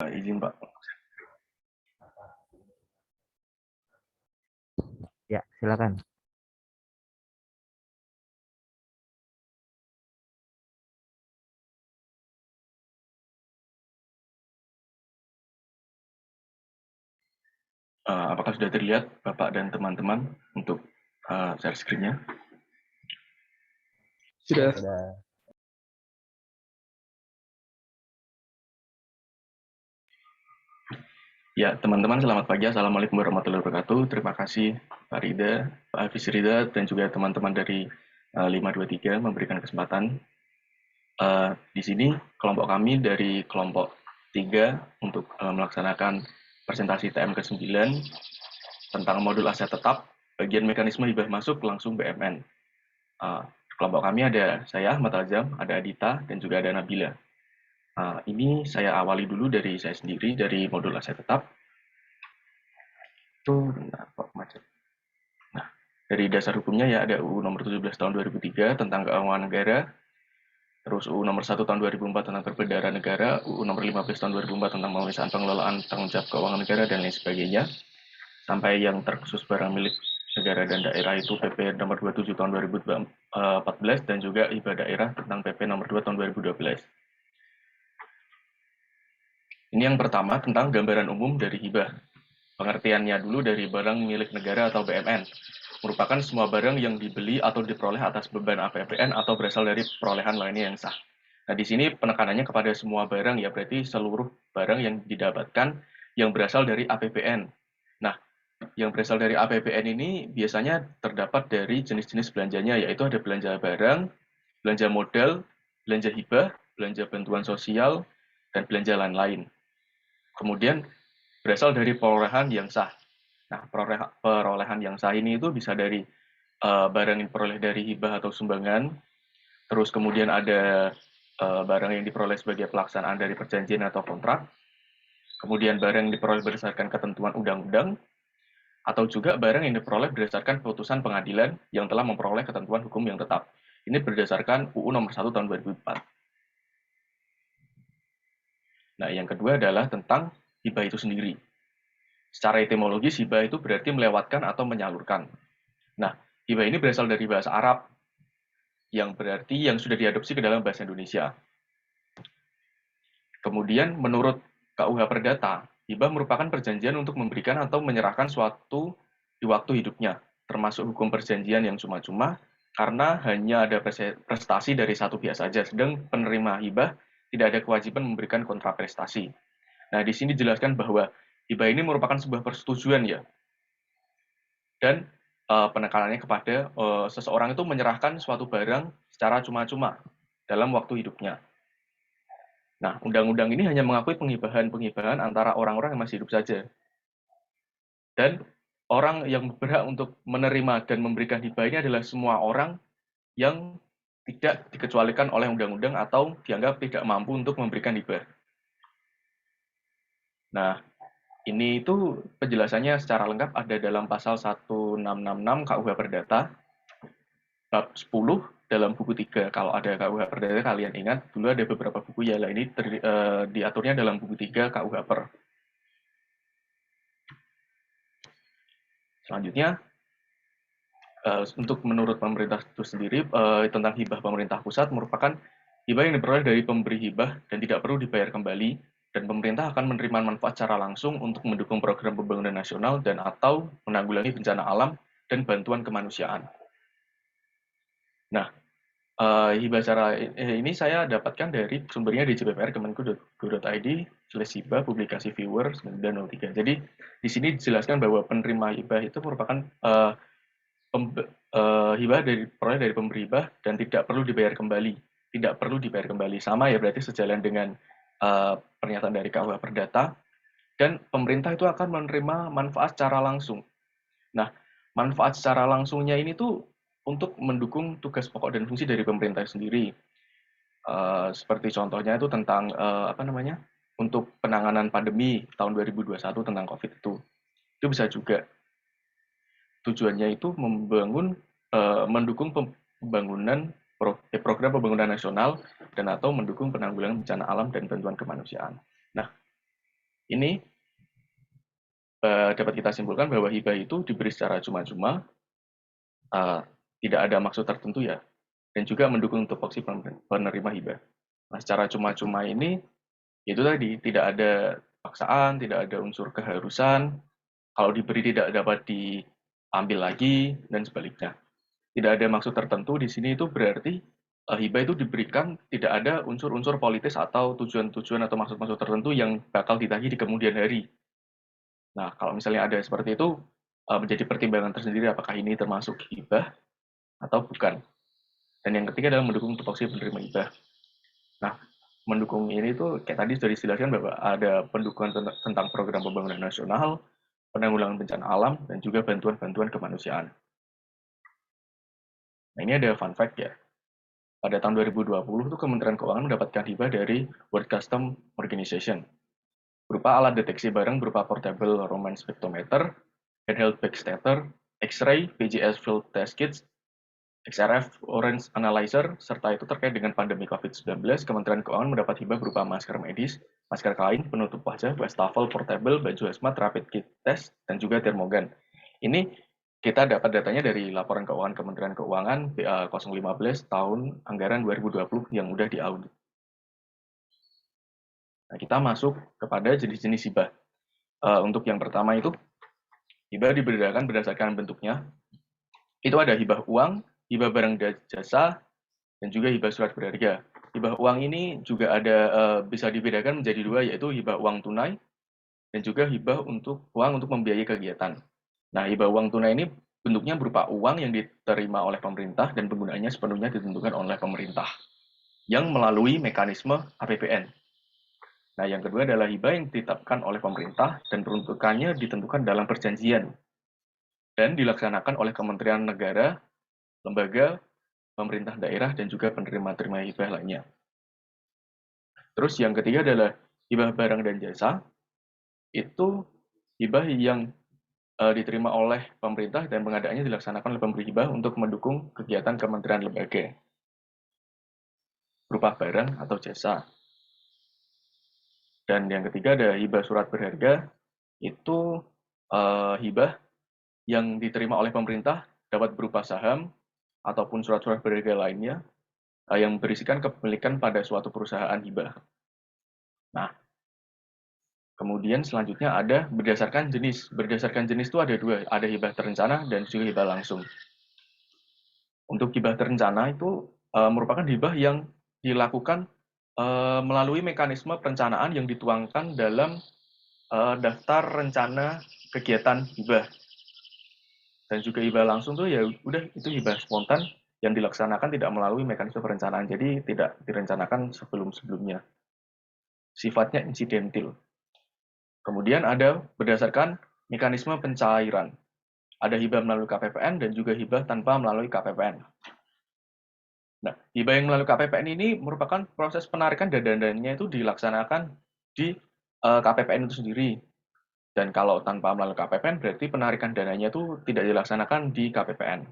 Izin Pak. Ya, silakan. Apakah sudah terlihat Bapak dan teman-teman untuk share screen-nya? Sudah. Ya, teman-teman, selamat pagi. Assalamualaikum warahmatullahi wabarakatuh. Terima kasih Pak Rida, Pak Hafiz Rida, dan juga teman-teman dari 523 memberikan kesempatan. Di sini kelompok kami dari kelompok 3 untuk melaksanakan presentasi TM ke-9 tentang modul aset tetap, bagian mekanisme hibah masuk langsung BMN. Kelompok kami ada saya, Ahmad Azam, ada Adita, dan juga ada Nabila. Ini saya awali dulu dari saya sendiri, dari modul aset tetap. Nah, dari dasar hukumnya ya ada UU nomor 17 tahun 2003 tentang keuangan negara, terus UU nomor 1 tahun 2004 tentang perbendaharaan negara, UU nomor 15 tahun 2004 tentang pemeriksaan pengelolaan tanggung jawab keuangan negara, dan lain sebagainya. Sampai yang terkhusus barang milik negara dan daerah itu PP nomor 27 tahun 2014 dan juga hibah daerah tentang PP nomor 2 tahun 2012. Ini yang pertama tentang gambaran umum dari hibah. Pengertiannya dulu dari barang milik negara atau BMN. Merupakan semua barang yang dibeli atau diperoleh atas beban APBN atau berasal dari perolehan lainnya yang sah. Nah, di sini penekanannya kepada semua barang ya, berarti seluruh barang yang didapatkan yang berasal dari APBN. Nah, yang berasal dari APBN ini biasanya terdapat dari jenis-jenis belanjanya, yaitu ada belanja barang, belanja modal, belanja hibah, belanja bantuan sosial, dan belanja lain-lain. Kemudian berasal dari perolehan yang sah. Nah, perolehan yang sah ini itu bisa dari barang yang diperoleh dari hibah atau sumbangan, terus kemudian ada barang yang diperoleh sebagai pelaksanaan dari perjanjian atau kontrak, kemudian barang yang diperoleh berdasarkan ketentuan undang-undang, atau juga barang yang diperoleh berdasarkan putusan pengadilan yang telah memperoleh ketentuan hukum yang tetap. Ini berdasarkan UU nomor 1 tahun 2004. Nah, yang kedua adalah tentang hibah itu sendiri. Secara etimologis, hibah itu berarti melewatkan atau menyalurkan. Nah, hibah ini berasal dari bahasa Arab, yang berarti yang sudah diadopsi ke dalam bahasa Indonesia. Kemudian, menurut KUH Perdata, hibah merupakan perjanjian untuk memberikan atau menyerahkan suatu di waktu hidupnya, termasuk hukum perjanjian yang cuma-cuma, karena hanya ada prestasi dari satu pihak saja, sedang penerima hibah tidak ada kewajiban memberikan kontraprestasi. Nah, di sini dijelaskan bahwa hibah ini merupakan sebuah persetujuan ya, dan penekanannya kepada seseorang itu menyerahkan suatu barang secara cuma-cuma dalam waktu hidupnya. Nah, undang-undang ini hanya mengakui penghibahan antara orang-orang yang masih hidup saja. Dan orang yang berhak untuk menerima dan memberikan hibah ini adalah semua orang yang tidak dikecualikan oleh undang-undang atau dianggap tidak mampu untuk memberikan hibah. Nah, ini itu penjelasannya secara lengkap ada dalam pasal 1666 KUH Perdata, bab 10 dalam buku 3. Kalau ada KUH Perdata kalian ingat, dulu ada beberapa buku ya, ini diaturnya dalam buku 3 KUH Per. Selanjutnya, untuk menurut pemerintah itu sendiri, tentang hibah pemerintah pusat merupakan hibah yang diperoleh dari pemberi hibah dan tidak perlu dibayar kembali, dan pemerintah akan menerima manfaat secara langsung untuk mendukung program pembangunan nasional dan atau menanggulangi bencana alam dan bantuan kemanusiaan. Nah, hibah secara ini saya dapatkan dari sumbernya di jppr kemenku.go.id/hibah publikasi viewer 903. Jadi di sini dijelaskan bahwa penerima hibah itu merupakan hibah diperoleh dari pemberi hibah dan tidak perlu dibayar kembali. Tidak perlu dibayar kembali. Sama ya, berarti sejalan dengan pernyataan dari KUH Perdata. Dan pemerintah itu akan menerima manfaat secara langsung. Nah, manfaat secara langsungnya ini tuh untuk mendukung tugas pokok dan fungsi dari pemerintah sendiri. Seperti contohnya itu tentang untuk penanganan pandemi tahun 2021 tentang COVID itu bisa juga. Tujuannya itu mendukung pembangunan program pembangunan nasional dan atau mendukung penanggulangan bencana alam dan bantuan kemanusiaan. Nah, Ini dapat kita simpulkan bahwa hibah itu diberi secara cuma-cuma, tidak ada maksud tertentu ya, dan juga mendukung tupoksi penerima hibah. Nah, secara cuma-cuma ini, itu tadi, tidak ada paksaan, tidak ada unsur keharusan, kalau diberi tidak dapat diambil lagi, dan sebaliknya. Tidak ada maksud tertentu di sini itu berarti hibah itu diberikan tidak ada unsur-unsur politis atau tujuan-tujuan atau maksud-maksud tertentu yang bakal ditagih di kemudian hari. Nah, kalau misalnya ada seperti itu, menjadi pertimbangan tersendiri apakah ini termasuk hibah atau bukan. Dan yang ketiga adalah mendukung tupoksi penerima hibah. Nah, mendukung ini tuh kayak tadi sudah dijelaskan bahwa ada pendukungan tentang program pembangunan nasional, penanggulangan bencana alam, dan juga bantuan-bantuan kemanusiaan. Nah, ini ada fun fact ya. Pada tahun 2020 tuh Kementerian Keuangan mendapatkan hibah dari World Customs Organization berupa alat deteksi barang berupa portable Raman spectrometer, handheld backstater, X-ray, BGS field test kits, XRF Orange Analyzer, serta itu terkait dengan pandemi COVID-19, Kementerian Keuangan mendapat hibah berupa masker medis, masker kain, penutup wajah, wastafel portable, baju hazmat, rapid kit test, dan juga termogan. Ini kita dapat datanya dari laporan keuangan Kementerian Keuangan BA 015 tahun anggaran 2020 yang udah diaudit. Nah, kita masuk kepada jenis-jenis hibah. Untuk yang pertama itu, hibah dibedakan berdasarkan bentuknya. Itu ada hibah uang, hibah barang dan jasa, dan juga hibah surat berharga. Hibah uang ini juga ada bisa dibedakan menjadi dua, yaitu hibah uang tunai dan juga hibah untuk uang untuk membiayai kegiatan. Nah, hibah uang tunai ini bentuknya berupa uang yang diterima oleh pemerintah dan penggunaannya sepenuhnya ditentukan oleh pemerintah yang melalui mekanisme APBN. Nah, yang kedua adalah hibah yang ditetapkan oleh pemerintah dan peruntukannya ditentukan dalam perjanjian dan dilaksanakan oleh kementerian negara, lembaga, pemerintah daerah, dan juga penerima-terima hibah lainnya. Terus yang ketiga adalah hibah barang dan jasa. Itu hibah yang diterima oleh pemerintah dan pengadaannya dilaksanakan oleh pemberi hibah untuk mendukung kegiatan kementerian lembaga berupa barang atau jasa. Dan yang ketiga ada hibah surat berharga, itu hibah yang diterima oleh pemerintah dapat berupa saham ataupun surat-surat berharga lainnya yang berisikan kepemilikan pada suatu perusahaan hibah. Nah, kemudian selanjutnya ada berdasarkan jenis. Berdasarkan jenis itu ada dua, ada hibah terencana dan juga hibah langsung. Untuk hibah terencana itu merupakan hibah yang dilakukan melalui mekanisme perencanaan yang dituangkan dalam daftar rencana kegiatan hibah. Dan juga hibah langsung tuh ya udah itu hibah spontan yang dilaksanakan tidak melalui mekanisme perencanaan, jadi tidak direncanakan sebelum-sebelumnya. Sifatnya insidentil. Kemudian ada berdasarkan mekanisme pencairan. Ada hibah melalui KPPN dan juga hibah tanpa melalui KPPN. Nah, hibah yang melalui KPPN ini merupakan proses penarikan dananya itu dilaksanakan di KPPN itu sendiri. Dan kalau tanpa melalui KPPN berarti penarikan dananya itu tidak dilaksanakan di KPPN.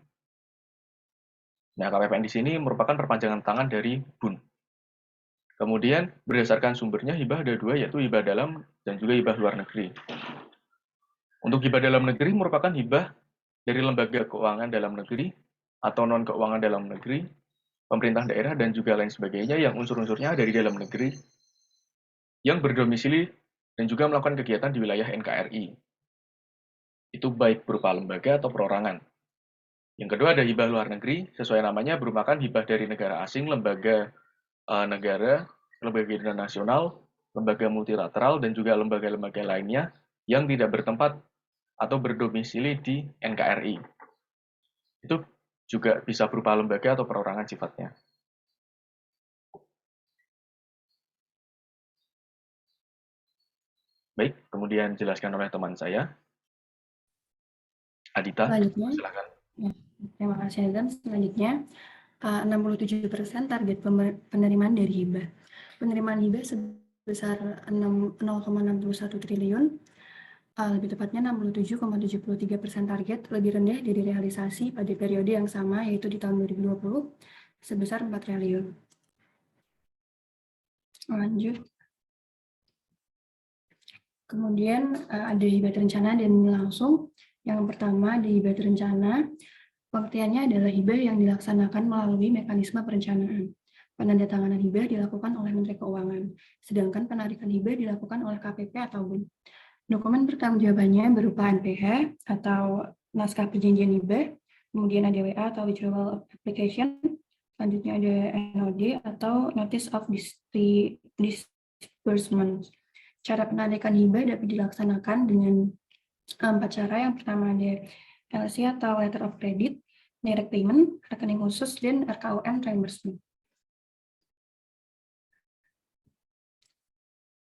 Nah, KPPN di sini merupakan perpanjangan tangan dari BUN. Kemudian berdasarkan sumbernya hibah ada dua, yaitu hibah dalam dan juga hibah luar negeri. Untuk hibah dalam negeri merupakan hibah dari lembaga keuangan dalam negeri atau non keuangan dalam negeri, pemerintah daerah, dan juga lain sebagainya yang unsur-unsurnya dari dalam negeri yang berdomisili dan juga melakukan kegiatan di wilayah NKRI. Itu baik berupa lembaga atau perorangan. Yang kedua ada hibah luar negeri, sesuai namanya merupakan hibah dari negara asing, lembaga negara, lembaga internasional, lembaga multilateral, dan juga lembaga-lembaga lainnya yang tidak bertempat atau berdomisili di NKRI. Itu juga bisa berupa lembaga atau perorangan sifatnya. Baik, kemudian dijelaskan oleh teman saya, Adita. Selanjutnya, Silakan. ya, terima kasih Adam. Selanjutnya, 67% target penerimaan dari hibah. Penerimaan hibah sebesar 0,61 triliun, lebih tepatnya 67,73% target, lebih rendah dari realisasi pada periode yang sama, yaitu di tahun 2020, sebesar 4 triliun. Lanjut. Kemudian ada hibah terencana dan langsung. Yang pertama ada hibah terencana. Pengertiannya adalah hibah yang dilaksanakan melalui mekanisme perencanaan. Penandatanganan hibah dilakukan oleh Menteri Keuangan, sedangkan penarikan hibah dilakukan oleh KPP atau BUN. Dokumen pertanggungjawabannya berupa NPH atau naskah perjanjian hibah, kemudian ada WA atau withdrawal application, selanjutnya ada NOD atau Notice of Disbursement. Cara penarikan hibah dapat dilaksanakan dengan 4 cara. Yang pertama ada LC atau Letter of Credit, Direct Payment, rekening khusus, dan RKUM Reimbursement.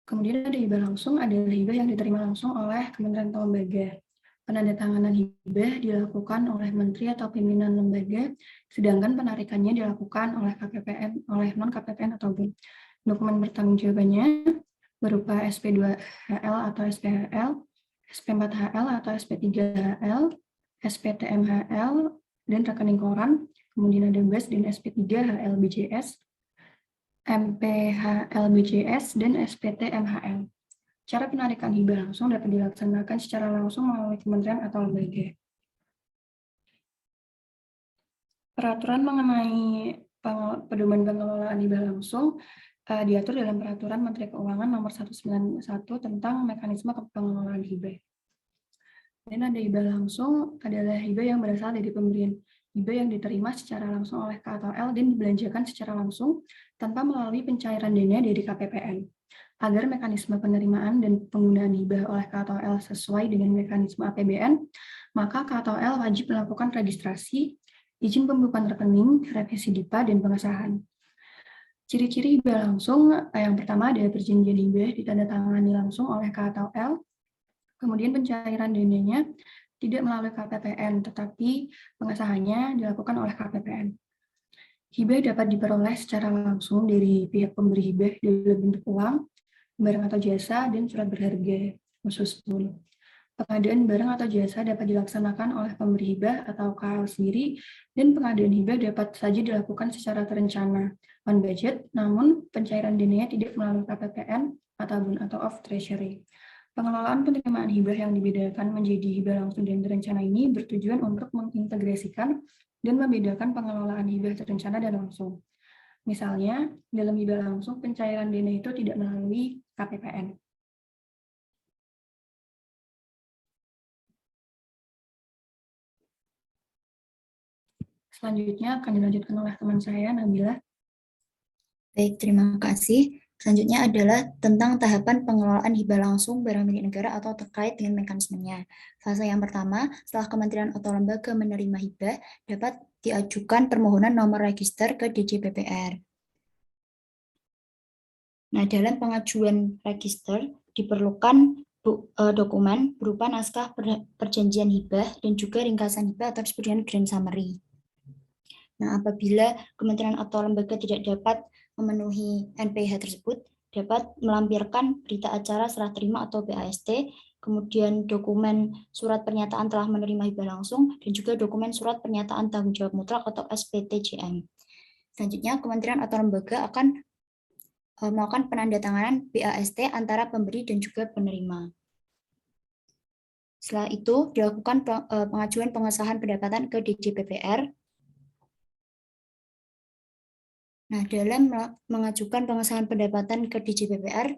Kemudian ada hibah langsung, adalah hibah yang diterima langsung oleh kementerian atau lembaga. Penandatanganan hibah dilakukan oleh menteri atau pimpinan lembaga, sedangkan penarikannya dilakukan oleh KPPN, oleh non-KPPN atau BUN. Dokumen pertanggungjawabannya berupa SP2HL atau SPHL, SP4HL atau SP3HL, SPTMHL, dan rekening koran, kemudian ada BAS dan SP3HL-BJS, MPHL-BJS, dan SPT-MHL. Cara penarikan hibah langsung dapat dilaksanakan secara langsung melalui kementerian atau lembaga. Peraturan mengenai pedoman pengelolaan hibah langsung diatur dalam Peraturan Menteri Keuangan Nomor 191 tentang mekanisme pengelolaan hibah. Dan ada hibah langsung adalah hibah yang berasal dari pemberian hibah yang diterima secara langsung oleh K atau L dan dibelanjakan secara langsung tanpa melalui pencairan dana dari KPPN. Agar mekanisme penerimaan dan penggunaan hibah oleh K atau L sesuai dengan mekanisme APBN, maka K atau L wajib melakukan registrasi, izin pembukaan rekening, revisi DIPA, dan pengesahan. Ciri-ciri hibah langsung, yang pertama ada perjanjian hibah ditandatangani langsung oleh K atau L, kemudian pencairan dananya tidak melalui KPPN, tetapi pengesahannya dilakukan oleh KPPN. Hibah dapat diperoleh secara langsung dari pihak pemberi hibah dalam bentuk uang, barang atau jasa, dan surat berharga khusus BUN. Pengadaan barang atau jasa dapat dilaksanakan oleh pemberi hibah atau KL sendiri, dan pengadaan hibah dapat saja dilakukan secara terencana, on budget, namun pencairan dananya tidak melalui KPPN atau BUN atau off treasury. Pengelolaan penerimaan hibah yang dibedakan menjadi hibah langsung dan terencana ini bertujuan untuk mengintegrasikan dan membedakan pengelolaan hibah terencana dan langsung. Misalnya, dalam hibah langsung, pencairan dana itu tidak melalui KPPN. Selanjutnya akan dilanjutkan oleh teman saya, Nabila. Baik, terima kasih. Selanjutnya adalah tentang tahapan pengelolaan hibah langsung barang milik negara atau terkait dengan mekanismenya. Fase yang pertama, setelah kementerian atau lembaga menerima hibah, dapat diajukan permohonan nomor register ke DJPPR. Nah, dalam pengajuan register diperlukan dokumen berupa naskah perjanjian hibah dan juga ringkasan hibah atau disebut dengan grand summary. Nah, apabila kementerian atau lembaga tidak dapat memenuhi NPH tersebut, dapat melampirkan berita acara serah terima atau BAST, kemudian dokumen surat pernyataan telah menerima hibah langsung, dan juga dokumen surat pernyataan tanggung jawab mutlak atau SPTJM. Selanjutnya, kementerian atau lembaga akan melakukan penandatanganan BAST antara pemberi dan juga penerima. Setelah itu, dilakukan pengajuan pengesahan pendapatan ke DJPPR. Nah, dalam mengajukan pengesahan pendapatan ke DJPPR,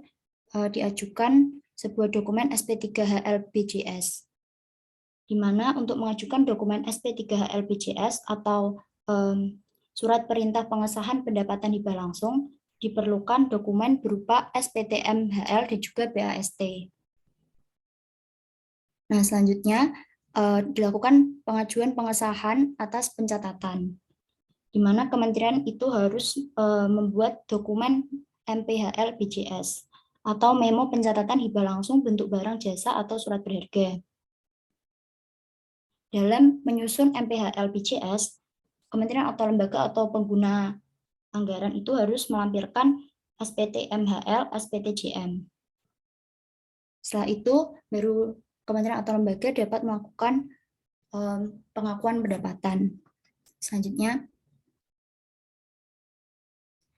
diajukan sebuah dokumen SP3HL-BJS, di mana untuk mengajukan dokumen SP3HL-BJS atau surat perintah pengesahan pendapatan hibah langsung, diperlukan dokumen berupa SPTMHL dan juga BAST. Nah, selanjutnya dilakukan pengajuan pengesahan atas pencatatan, di mana kementerian itu harus membuat dokumen MPHL BJS atau memo pencatatan hibah langsung bentuk barang jasa atau surat berharga. Dalam menyusun MPHL BJS, kementerian atau lembaga atau pengguna anggaran itu harus melampirkan SPTMHL, SPTJM. Setelah itu, baru kementerian atau lembaga dapat melakukan pengakuan pendapatan. Selanjutnya,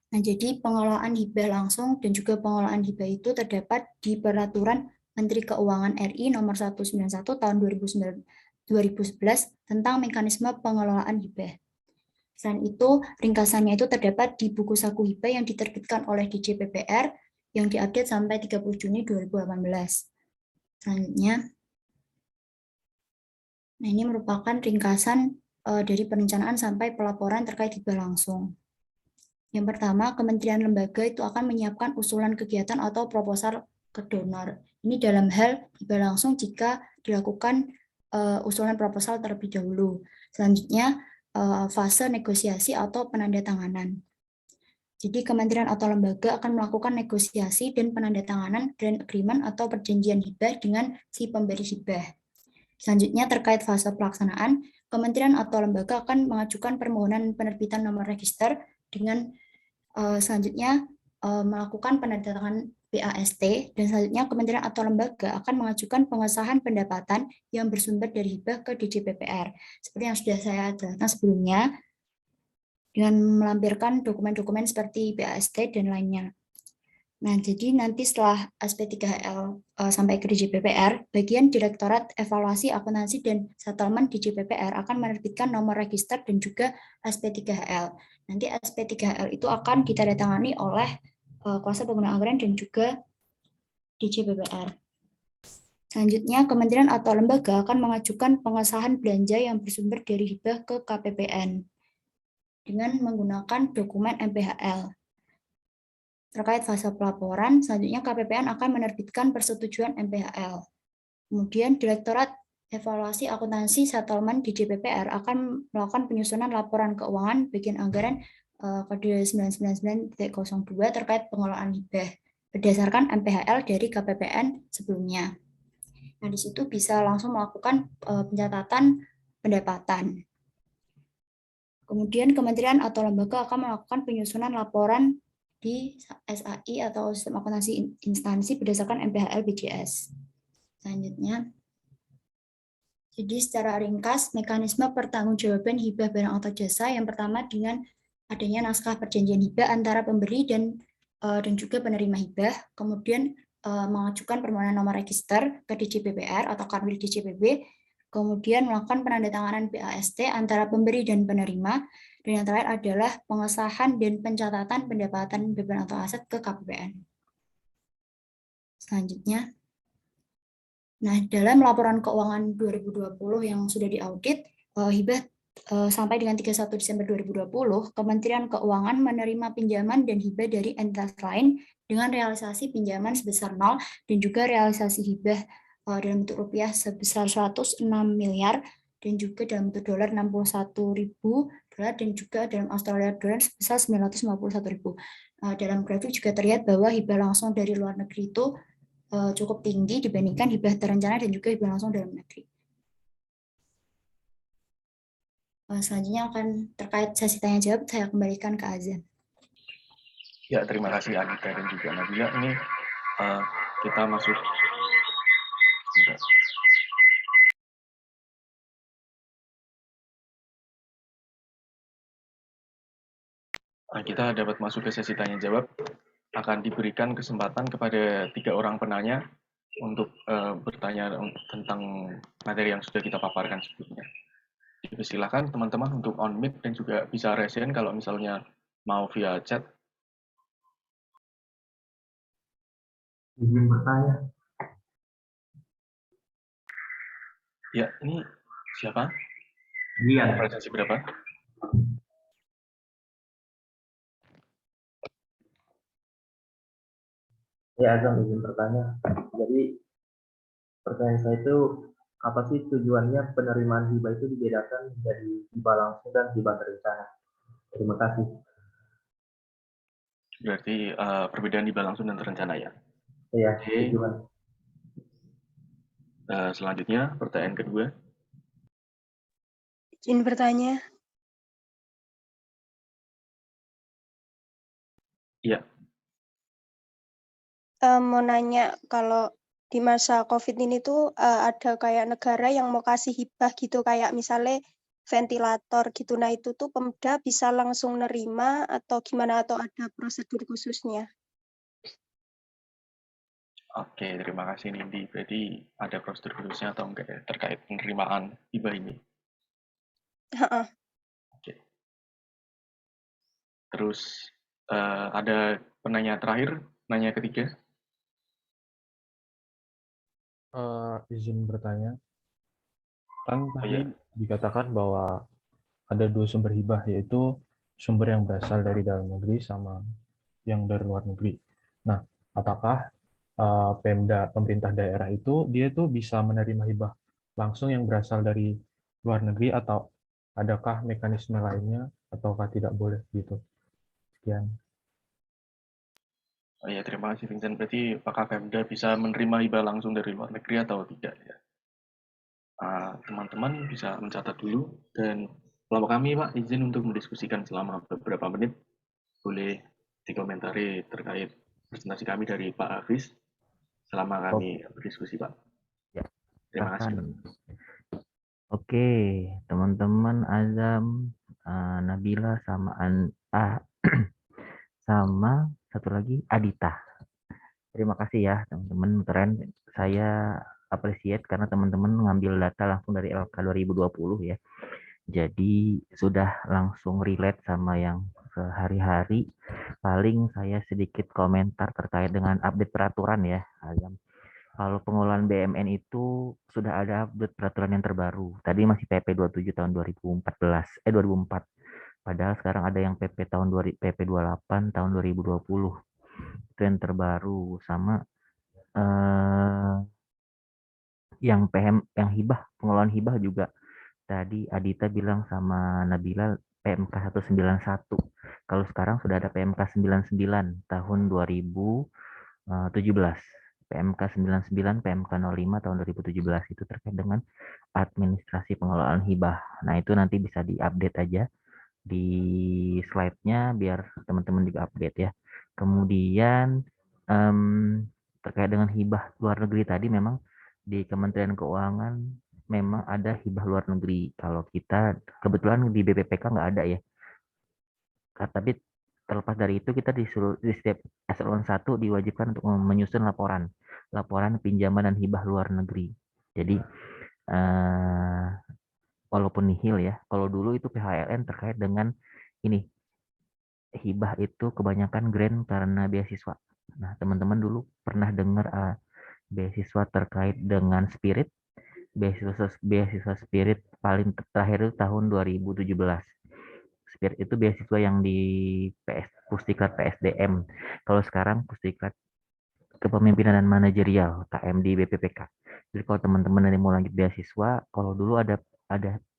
nah, jadi pengelolaan hibah langsung dan juga pengelolaan hibah itu terdapat di Peraturan Menteri Keuangan RI nomor 191 tahun 2011 tentang mekanisme pengelolaan hibah. Selain itu, ringkasannya itu terdapat di buku saku hibah yang diterbitkan oleh DJPPR yang diupdate sampai 30 Juni 2018. Selanjutnya, nah ini merupakan ringkasan dari perencanaan sampai pelaporan terkait hibah langsung. Yang pertama, kementerian lembaga itu akan menyiapkan usulan kegiatan atau proposal ke donor. Ini dalam hal hibah langsung jika dilakukan usulan proposal terlebih dahulu. Selanjutnya, fase negosiasi atau penandatanganan. Jadi kementerian atau lembaga akan melakukan negosiasi dan penandatanganan grant agreement atau perjanjian hibah dengan si pemberi hibah. Selanjutnya terkait fase pelaksanaan, kementerian atau lembaga akan mengajukan permohonan penerbitan nomor register dengan selanjutnya melakukan penandatanganan BAST, dan selanjutnya kementerian atau lembaga akan mengajukan pengesahan pendapatan yang bersumber dari hibah ke DJPPR. Seperti yang sudah saya jelaskan sebelumnya, dengan melampirkan dokumen-dokumen seperti BAST dan lainnya. Nah, jadi nanti setelah SP3HL sampai ke DJPPR, bagian Direktorat Evaluasi Akuntansi dan Settlement DJPPR akan menerbitkan nomor register dan juga SP3HL. Nanti SP3HL itu akan ditandatangani oleh kuasa pengguna anggaran dan juga DJPPR. Selanjutnya, kementerian atau lembaga akan mengajukan pengesahan belanja yang bersumber dari hibah ke KPPN dengan menggunakan dokumen MPHL. Terkait fase pelaporan, selanjutnya KPPN akan menerbitkan persetujuan MPHL. Kemudian Direktorat Evaluasi Akuntansi Settlement DJPPR akan melakukan penyusunan laporan keuangan bagian anggaran kode 999.02 terkait pengelolaan hibah berdasarkan MPHL dari KPPN sebelumnya. Nah, di situ bisa langsung melakukan pencatatan pendapatan. Kemudian kementerian atau lembaga akan melakukan penyusunan laporan di SAI atau Sistem Akuntansi Instansi berdasarkan MPHL BJS. Selanjutnya, jadi secara ringkas, mekanisme pertanggungjawaban hibah barang atau jasa yang pertama dengan adanya naskah perjanjian hibah antara pemberi dan juga penerima hibah, kemudian mengajukan permohonan nomor register ke DJPPR atau Kanwil DJPB, kemudian melakukan penandatanganan BAST antara pemberi dan penerima, dan yang terakhir adalah pengesahan dan pencatatan pendapatan beban atau aset ke KPPN. Selanjutnya, nah dalam laporan keuangan 2020 yang sudah diaudit, hibah sampai dengan 31 Desember 2020, Kementerian Keuangan menerima pinjaman dan hibah dari entitas lain dengan realisasi pinjaman sebesar 0 dan juga realisasi hibah dalam bentuk rupiah sebesar 106 miliar dan juga dalam bentuk dolar 61.000 dolar dan juga dalam Australia dolar sebesar 951.000. Dalam grafik juga terlihat bahwa hibah langsung dari luar negeri itu cukup tinggi dibandingkan hibah terencana dan juga hibah langsung dalam negeri. Selanjutnya akan terkait sesi tanya jawab, saya kembalikan ke Azan. Ya, terima kasih Anita dan juga Nadia. Ini kita masuk. Kita dapat masuk ke sesi tanya jawab. Akan diberikan kesempatan kepada 3 orang penanya untuk bertanya tentang materi yang sudah kita paparkan sebelumnya. Jadi silakan teman-teman untuk on mic dan juga bisa raise hand kalau misalnya mau via chat. Izin bertanya. Ya, ini siapa? Iya. Presentasi berapa? Ya, Azam izin bertanya. Jadi pertanyaan saya itu apa sih tujuannya penerimaan hibah itu dibedakan menjadi hibah langsung dan hibah terencana? Terima kasih. Berarti perbedaan hibah langsung dan terencana ya? Iya, Oke. tujuan. Selanjutnya, pertanyaan kedua. Izin bertanya. Iya. Mau nanya, kalau di masa COVID ini tuh ada kayak negara yang mau kasih hibah gitu, kayak misalnya ventilator gitu. Nah itu tuh Pemda bisa langsung nerima atau gimana, atau ada prosedur khususnya? Oke, terima kasih Nindi. Berarti ada prosedur khususnya atau enggak ya terkait penerimaan hibah ini? Heeh. Oke. Terus ada penanya terakhir, penanya ketiga. Izin bertanya, kan Oh tadi ya, dikatakan bahwa ada dua sumber hibah, yaitu sumber yang berasal dari dalam negeri sama yang dari luar negeri. Nah, apakah Pemda, pemerintah daerah itu, dia tuh bisa menerima hibah langsung yang berasal dari luar negeri, atau adakah mekanisme lainnya, ataukah tidak boleh gitu? Sekian. oh ya, terima kasih Vincent. Berarti apakah Pemda bisa menerima hibah langsung dari luar negeri atau tidak ya? Teman-teman bisa mencatat dulu dan kelompok kami Pak izin untuk mendiskusikan selama beberapa menit. Boleh dikomentari terkait presentasi kami dari Pak Hafiz selama kami berdiskusi Pak. Ya, Terima kasih. silakan. Oke, teman-teman Azam, Nabila sama sama satu lagi Adita. Terima kasih ya teman-teman, keren. Saya appreciate karena teman-teman mengambil data langsung dari LK 2020 ya. Jadi sudah langsung relate sama yang sehari-hari. Paling saya sedikit komentar terkait dengan update peraturan ya, Azam. Kalau pengelolaan BMN itu sudah ada update peraturan yang terbaru. Tadi masih PP 27 tahun 2004. Padahal sekarang ada yang PP tahun PP 28 tahun 2020. Itu yang terbaru sama yang yang hibah, pengelolaan hibah juga. Tadi Adita bilang sama Nabila PMK 191. Kalau sekarang sudah ada PMK 99 tahun 2017. PMK 99, PMK 05 tahun 2017 itu terkait dengan administrasi pengelolaan hibah. Nah, itu nanti bisa diupdate aja di slide-nya biar teman-teman juga update ya. Kemudian terkait dengan hibah luar negeri tadi, memang di Kementerian Keuangan memang ada hibah luar negeri. Kalau kita kebetulan di BPPK nggak ada ya. Tapi terlepas dari itu kita disuruh di setiap eselon 1 diwajibkan untuk menyusun laporan pinjaman dan hibah luar negeri. Jadi walaupun nihil ya, kalau dulu itu PHLN terkait dengan ini, hibah itu kebanyakan grant karena beasiswa. Nah, teman-teman dulu pernah dengar beasiswa terkait dengan Spirit, beasiswa Spirit paling terakhir itu tahun 2017. Spirit itu beasiswa yang di Pusdiklat PSDM. Kalau sekarang Pusdiklat Kepemimpinan dan Manajerial KM di BPPK. Jadi kalau teman-teman yang mau lanjut beasiswa, kalau dulu ada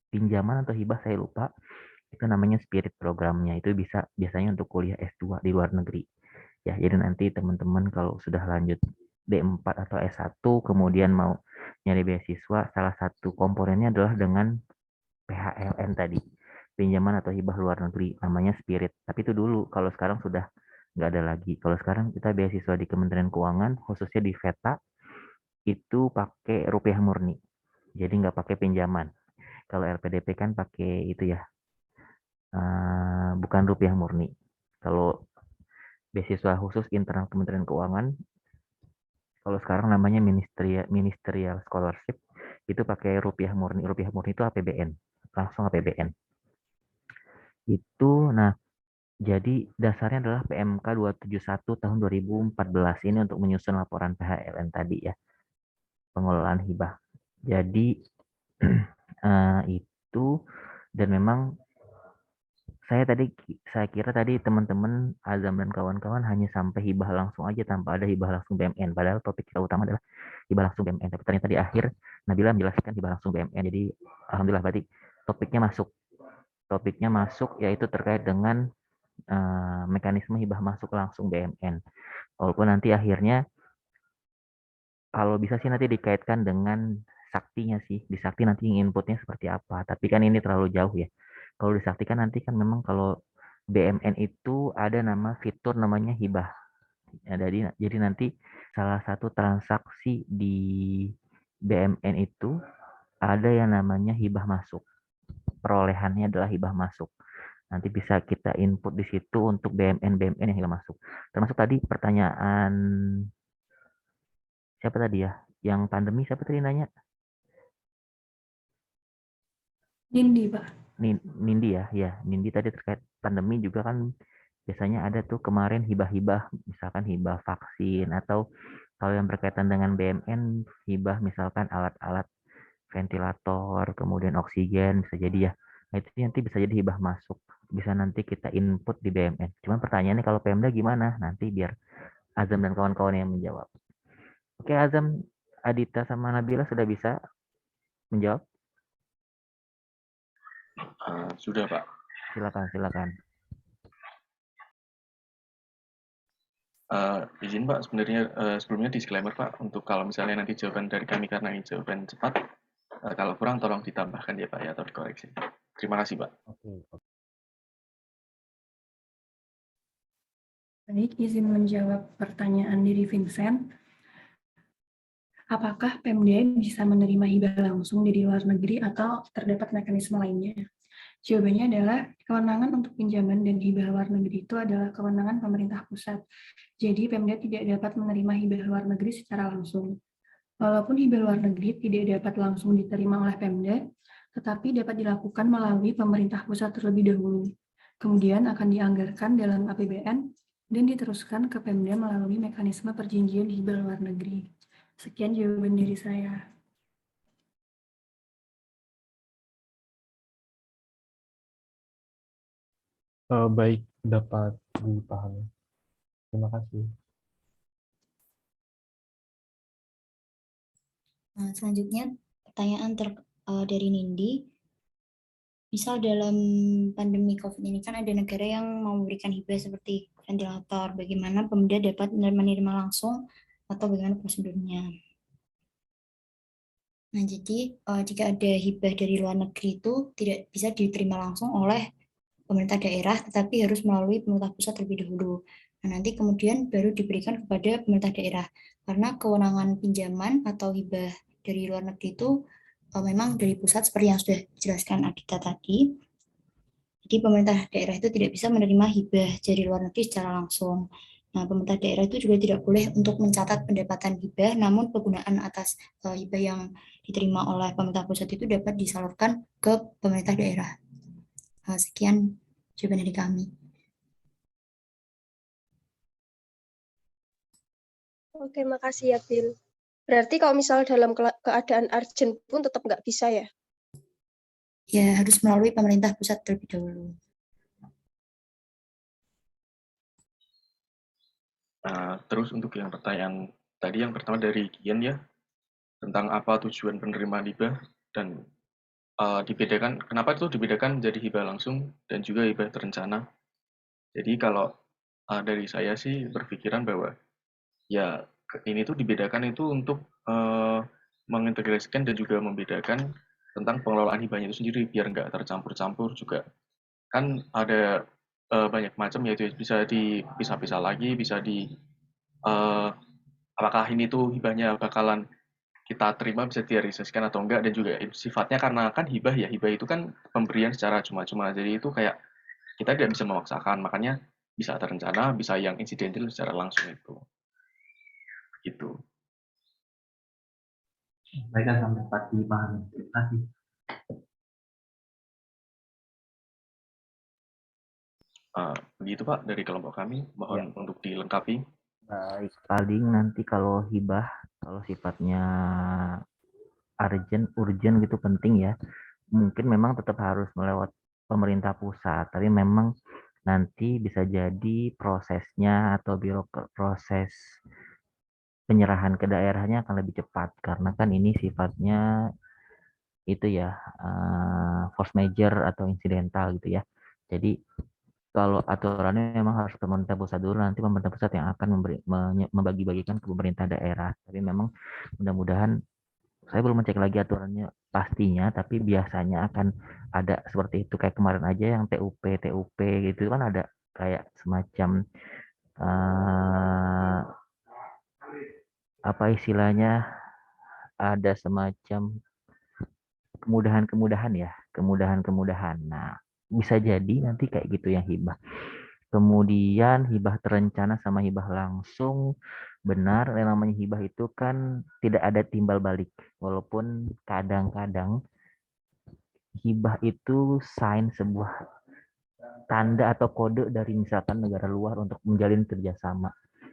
pinjaman atau hibah saya lupa, itu namanya Spirit programnya. Itu bisa biasanya untuk kuliah S2 di luar negeri. Ya, jadi nanti teman-teman kalau sudah lanjut D4 atau S1 kemudian mau nyari beasiswa, salah satu komponennya adalah dengan PHLN tadi, pinjaman atau hibah luar negeri, namanya Spirit. Tapi itu dulu, kalau sekarang sudah nggak ada lagi. Kalau sekarang kita beasiswa di Kementerian Keuangan, khususnya di VETA, itu pakai rupiah murni. Jadi nggak pakai pinjaman. Kalau LPDP kan pakai itu ya, bukan rupiah murni. Kalau beasiswa khusus internal Kementerian Keuangan, kalau sekarang namanya ministerial scholarship, itu pakai rupiah murni. Rupiah murni itu APBN, langsung APBN. Itu, nah, jadi dasarnya adalah PMK 271 tahun 2014 ini untuk menyusun laporan PHLN tadi ya, pengelolaan hibah. Jadi itu, dan memang saya kira tadi teman-teman Azam dan kawan-kawan hanya sampai hibah langsung aja tanpa ada hibah langsung BMN. Padahal topik kita utama adalah hibah langsung BMN. Tapi ternyata di akhir Nabila menjelaskan hibah langsung BMN. Jadi alhamdulillah berarti topiknya masuk. Topiknya masuk yaitu terkait dengan mekanisme hibah masuk langsung BMN. Walaupun nanti akhirnya kalau bisa sih nanti dikaitkan dengan saktinya sih. Di sakti nanti inputnya seperti apa. Tapi kan ini terlalu jauh ya. Kalau di sakti kan nanti kan memang kalau BMN itu ada nama fitur namanya hibah. Ya, jadi nanti salah satu transaksi di BMN itu ada yang namanya hibah masuk. Perolehannya adalah hibah masuk. Nanti bisa kita input di situ untuk BMN yang hibah masuk. Termasuk tadi pertanyaan Siapa tadi ya? Yang pandemi siapa tadi nanya? Nindi, Pak. Nindi ya, Nindi tadi terkait pandemi juga kan biasanya ada tuh kemarin hibah-hibah, misalkan hibah vaksin atau kalau yang berkaitan dengan BMN hibah misalkan alat-alat ventilator, kemudian oksigen bisa jadi ya. Nah, itu nanti bisa jadi hibah masuk, bisa nanti kita input di BMN. Cuman pertanyaannya kalau Pemda gimana? Nanti biar Azam dan kawan-kawan yang menjawab. Oke, Azam, Adita sama Nabila sudah bisa menjawab? Sudah, Pak. Silakan. Izin Pak, sebenarnya sebelumnya disclaimer Pak, untuk kalau misalnya nanti jawaban dari kami karena ini jawaban cepat, kalau kurang tolong ditambahkan ya Pak ya, atau dikoreksi. Terima kasih Pak. Oke. Baik, izin menjawab pertanyaan dari Vincent. Apakah Pemda bisa menerima hibah langsung dari luar negeri atau terdapat mekanisme lainnya? Jawabannya adalah kewenangan untuk pinjaman dan hibah luar negeri itu adalah kewenangan pemerintah pusat. Jadi Pemda tidak dapat menerima hibah luar negeri secara langsung. Walaupun hibah luar negeri tidak dapat langsung diterima oleh Pemda, tetapi dapat dilakukan melalui pemerintah pusat terlebih dahulu. Kemudian akan dianggarkan dalam APBN dan diteruskan ke Pemda melalui mekanisme perjanjian hibah luar negeri. Sekian jawaban dari saya. Baik, dapat dipahami. Terima kasih. Nah, selanjutnya pertanyaan dari Nindi. Misal dalam pandemi COVID ini kan ada negara yang mau memberikan hibah seperti ventilator. Bagaimana Pemda dapat menerima langsung atau bagaimana prosedurnya? Nah, jadi jika ada hibah dari luar negeri itu tidak bisa diterima langsung oleh pemerintah daerah, tetapi harus melalui pemerintah pusat terlebih dahulu. Nah, nanti kemudian baru diberikan kepada pemerintah daerah. Karena kewenangan pinjaman atau hibah dari luar negeri itu memang dari pusat seperti yang sudah dijelaskan Adita tadi. Jadi pemerintah daerah itu tidak bisa menerima hibah dari luar negeri secara langsung. Nah, pemerintah daerah itu juga tidak boleh untuk mencatat pendapatan hibah, namun penggunaan atas hibah yang diterima oleh pemerintah pusat itu dapat disalurkan ke pemerintah daerah. Sekian jawaban dari kami. Oke, makasih ya, Bill. Berarti kalau misal dalam keadaan urgent pun tetap nggak bisa ya? Ya, harus melalui pemerintah pusat terlebih dahulu. Terus untuk yang pertanyaan tadi yang pertama dari Kian ya, tentang apa tujuan penerimaan hibah dan dibedakan, kenapa itu dibedakan jadi hibah langsung dan juga hibah terencana. Jadi kalau dari saya sih berpikiran bahwa ya ini tuh dibedakan itu untuk mengintegrasikan dan juga membedakan tentang pengelolaan hibahnya itu sendiri biar nggak tercampur-campur juga. Kan ada banyak macam, yaitu bisa dipisah-pisah lagi, bisa di apakah ini tuh hibahnya bakalan kita terima bisa direalisasikan atau enggak, dan juga sifatnya karena kan hibah ya, hibah itu kan pemberian secara cuma-cuma, jadi itu kayak kita tidak bisa memaksakan, makanya bisa terencana, bisa yang insidental secara langsung itu gitu. Baiklah, sampai dapat dipahami. Terima kasih. Begitu Pak dari kelompok kami, mohon untuk dilengkapi. Baik, paling nanti kalau hibah, kalau sifatnya urgent gitu penting ya, mungkin memang tetap harus melewat pemerintah pusat, tapi memang nanti bisa jadi prosesnya atau proses penyerahan ke daerahnya akan lebih cepat karena kan ini sifatnya itu ya force major atau incidental gitu ya. Jadi kalau aturannya memang harus pemerintah pusat dulu, nanti pemerintah pusat yang akan membagi-bagikan ke pemerintah daerah. Tapi memang mudah-mudahan, saya belum ngecek lagi aturannya pastinya, tapi biasanya akan ada seperti itu. Kayak kemarin aja yang TUP gitu kan ada kayak semacam apa istilahnya, ada semacam kemudahan-kemudahan ya, kemudahan-kemudahan. Nah, bisa jadi nanti kayak gitu yang hibah. Kemudian hibah terencana sama hibah langsung. Benar, yang namanya hibah itu kan tidak ada timbal balik. Walaupun kadang-kadang hibah itu sign sebuah tanda atau kode dari misalkan negara luar untuk menjalin kerjasama.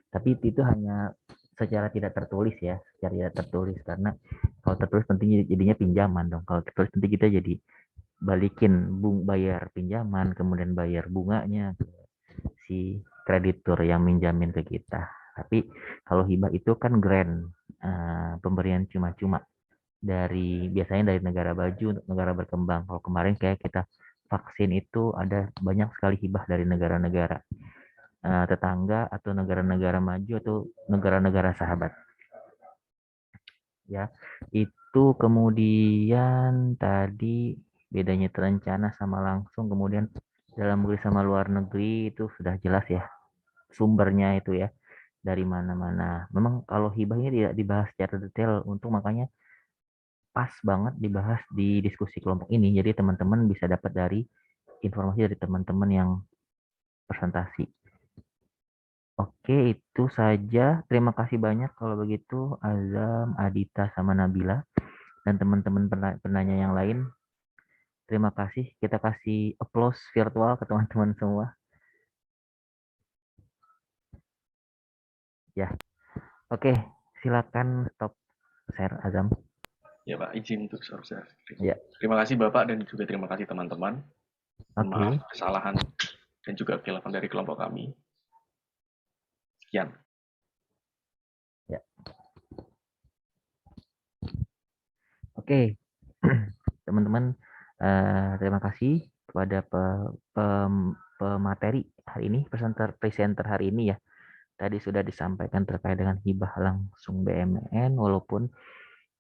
Tapi itu hanya secara tidak tertulis ya, secara tidak tertulis, karena kalau tertulis nanti jadinya pinjaman dong. Kalau tertulis nanti kita jadi balikin bayar pinjaman, kemudian bayar bunganya ke si kreditur yang minjamin ke kita. Tapi kalau hibah itu kan grant, pemberian cuma-cuma biasanya dari negara baju untuk negara berkembang. Kalau kemarin kayak kita vaksin itu ada banyak sekali hibah dari negara-negara tetangga atau negara-negara maju atau negara-negara sahabat. Ya, itu kemudian tadi bedanya terencana sama langsung, kemudian dalam negeri sama luar negeri itu sudah jelas ya sumbernya itu ya dari mana-mana. Memang kalau hibah ini tidak dibahas secara detail, untuk makanya pas banget dibahas di diskusi kelompok ini. Jadi teman-teman bisa dapat dari informasi dari teman-teman yang presentasi. Oke, itu saja. Terima kasih banyak kalau begitu Azam, Adita, sama Nabila, dan teman-teman penanya yang lain. Terima kasih. Kita kasih applause virtual ke teman-teman semua. Ya, oke. Silakan stop share, Azam. Ya Pak, izin untuk share. Ya. Terima kasih Bapak dan juga terima kasih teman-teman. Maaf kesalahan dan juga kekhilafan dari kelompok kami. Sekian. Ya. Oke, teman-teman, terima kasih kepada pemateri hari ini, presenter hari ini ya. Tadi sudah disampaikan terkait dengan hibah langsung BMN, walaupun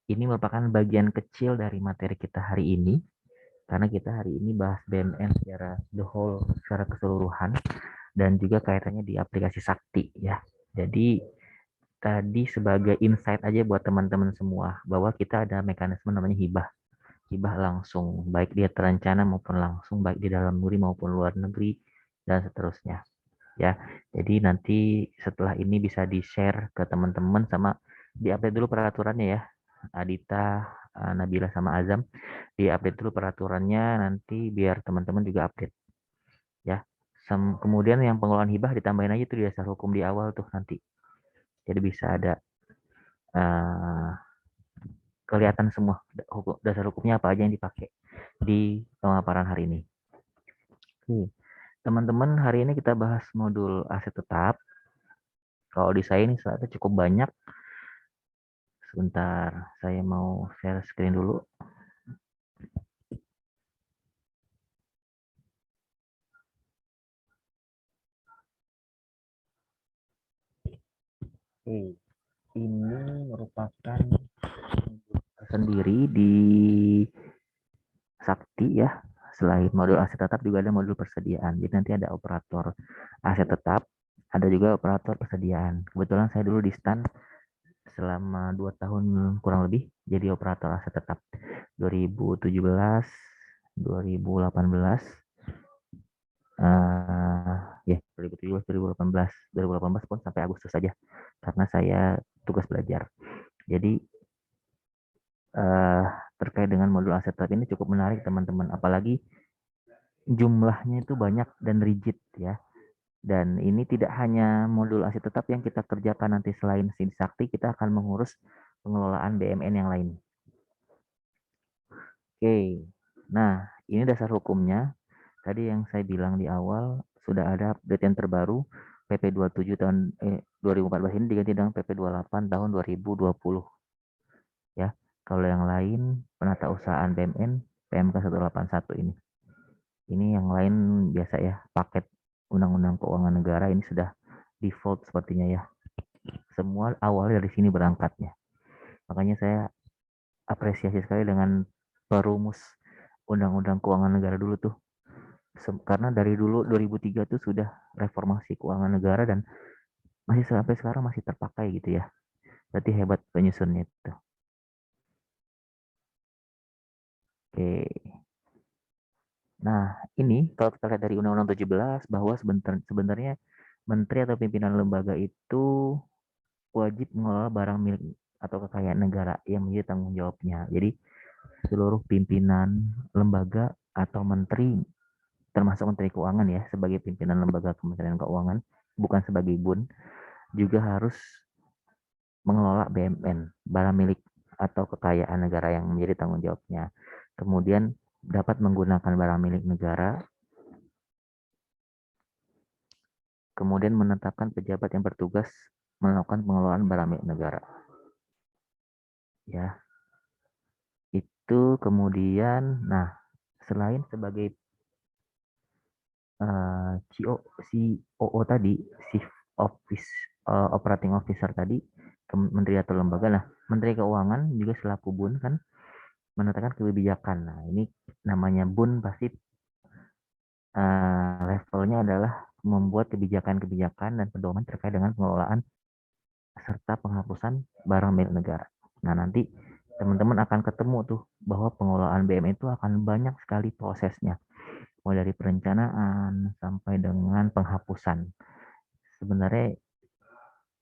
ini merupakan bagian kecil dari materi kita hari ini, karena kita hari ini bahas BMN secara secara keseluruhan, dan juga kaitannya di aplikasi Sakti ya. Jadi tadi sebagai insight aja buat teman-teman semua, bahwa kita ada mekanisme namanya hibah langsung, baik dia terencana maupun langsung, baik di dalam negeri maupun luar negeri, dan seterusnya. Ya, jadi nanti setelah ini bisa di-share ke teman-teman, sama di-update dulu peraturannya ya. Adita, Nabila, sama Azam, di-update dulu peraturannya nanti biar teman-teman juga update. Ya. Kemudian yang pengelolaan hibah ditambahin aja tuh di dasar hukum di awal tuh nanti. Jadi bisa ada kelihatan semua dasar hukumnya apa aja yang dipakai di pemaparan hari ini. Oke. Teman-teman, hari ini kita bahas modul aset tetap. Kalau di saya ini saatnya cukup banyak. Sebentar, saya mau share screen dulu. Oke, ini merupakan sendiri di Sakti ya. Selain modul aset tetap juga ada modul persediaan. Jadi nanti ada operator aset tetap, ada juga operator persediaan. Kebetulan saya dulu di STAN selama 2 tahun kurang lebih jadi operator aset tetap 2017 2018 ya 2017 2018 pun sampai Agustus saja karena saya tugas belajar. Jadi terkait dengan modul aset tetap ini cukup menarik teman-teman, apalagi jumlahnya itu banyak dan rigid ya. Dan ini tidak hanya modul aset tetap yang kita kerjakan, nanti selain SID Sakti kita akan mengurus pengelolaan BMN yang lain. Oke, nah ini dasar hukumnya. Tadi yang saya bilang di awal sudah ada update yang terbaru, PP 27 tahun 2014 ini diganti dengan PP 28 tahun 2020. Ya, kalau yang lain penata usahaan BMN PMK 181 ini. Ini yang lain biasa ya, paket Undang-Undang Keuangan Negara ini sudah default sepertinya ya. Semua awalnya dari sini berangkatnya. Makanya saya apresiasi sekali dengan perumus Undang-Undang Keuangan Negara dulu tuh. Karena dari dulu 2003 tuh sudah reformasi keuangan negara dan masih sampai sekarang masih terpakai gitu ya. Berarti hebat penyusunnya itu. Oke. Nah, ini kalau kita lihat dari Undang-Undang 17 bahwa sebenarnya menteri atau pimpinan lembaga itu wajib mengelola barang milik atau kekayaan negara yang menjadi tanggung jawabnya. Jadi seluruh pimpinan lembaga atau menteri, termasuk Menteri Keuangan ya, sebagai pimpinan lembaga Kementerian Keuangan, bukan sebagai BUN, juga harus mengelola BMN, barang milik atau kekayaan negara yang menjadi tanggung jawabnya. Kemudian dapat menggunakan barang milik negara, kemudian menetapkan pejabat yang bertugas melakukan pengelolaan barang milik negara. Ya, itu kemudian, nah selain sebagai COO tadi, Chief Operating Officer tadi, menteri atau lembaga. Nah, Menteri Keuangan juga selaku BUN kan menetapkan kebijakan. Nah, ini namanya BUN pasti levelnya adalah membuat kebijakan-kebijakan dan pedoman terkait dengan pengelolaan serta penghapusan barang milik negara. Nah, nanti teman-teman akan ketemu tuh bahwa pengelolaan BMN itu akan banyak sekali prosesnya. Mulai dari perencanaan sampai dengan penghapusan. Sebenarnya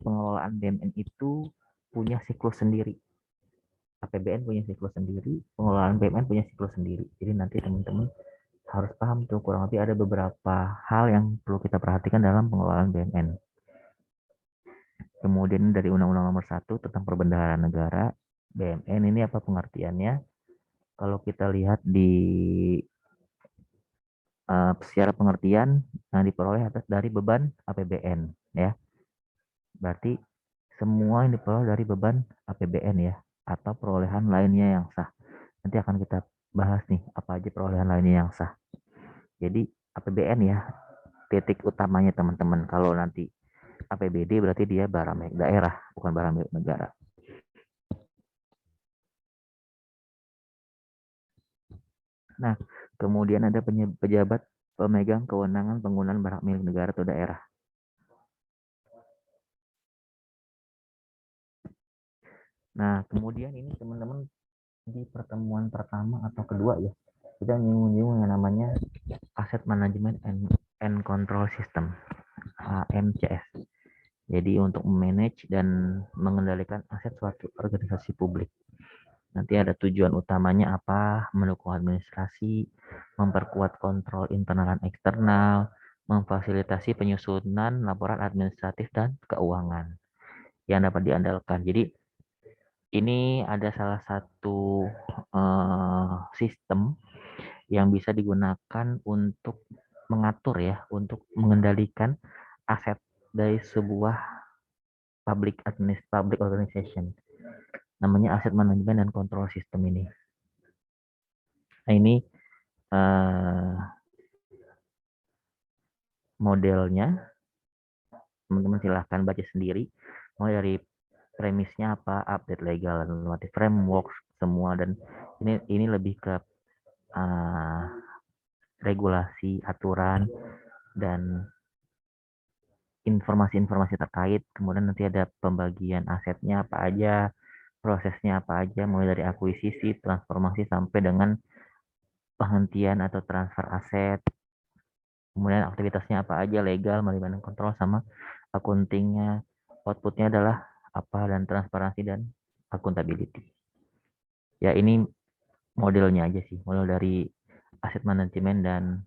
pengelolaan BMN itu punya siklus sendiri. APBN punya siklus sendiri, pengelolaan BMN punya siklus sendiri. Jadi nanti teman-teman harus paham tuh kurang lebih ada beberapa hal yang perlu kita perhatikan dalam pengelolaan BMN. Kemudian dari Undang-Undang Nomor 1 tentang Perbendaharaan Negara, BMN ini apa pengertiannya? Kalau kita lihat di secara pengertian yang diperoleh atas dari beban APBN ya. Berarti semua yang diperoleh dari beban APBN ya, atau perolehan lainnya yang sah. Nanti akan kita bahas nih apa aja perolehan lainnya yang sah. Jadi APBN ya, titik utamanya teman-teman. Kalau nanti APBD berarti dia barang milik daerah, bukan barang milik negara. Nah, kemudian ada pejabat pemegang kewenangan penggunaan barang milik negara atau daerah. Nah, kemudian ini teman-teman di pertemuan pertama atau kedua ya, kita nyinggung yang namanya Asset Management and Control System, AMCS. Jadi untuk memanage dan mengendalikan aset suatu organisasi publik. Nanti ada tujuan utamanya apa, mendukung administrasi, memperkuat kontrol internal dan eksternal, memfasilitasi penyusunan laporan administratif dan keuangan yang dapat diandalkan. Jadi ini ada salah satu sistem yang bisa digunakan untuk mengatur ya, untuk mengendalikan aset dari sebuah public organization. Namanya Asset Management dan Control System ini. Nah ini modelnya, teman-teman silahkan baca sendiri. Mulai dari premisnya apa, update legal dan normatif framework semua, dan ini lebih ke regulasi, aturan, dan informasi-informasi terkait. Kemudian nanti ada pembagian asetnya apa aja, prosesnya apa aja, mulai dari akuisisi, transformasi, sampai dengan penghentian atau transfer aset. Kemudian aktivitasnya apa aja, legal, manajemen kontrol, sama akuntingnya. Outputnya adalah apa, dan transparansi dan accountability. Ya ini modelnya aja sih, model dari aset manajemen dan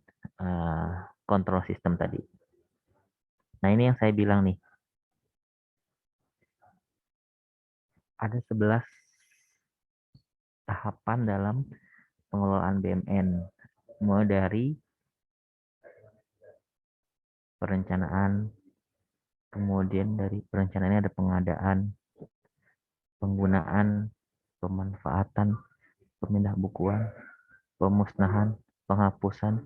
kontrol sistem tadi. Nah ini yang saya bilang nih, ada 11 tahapan dalam pengelolaan BMN, mulai dari perencanaan, kemudian dari perencanaan ini ada pengadaan, penggunaan, pemanfaatan, pemindahbukuan, pemusnahan, penghapusan,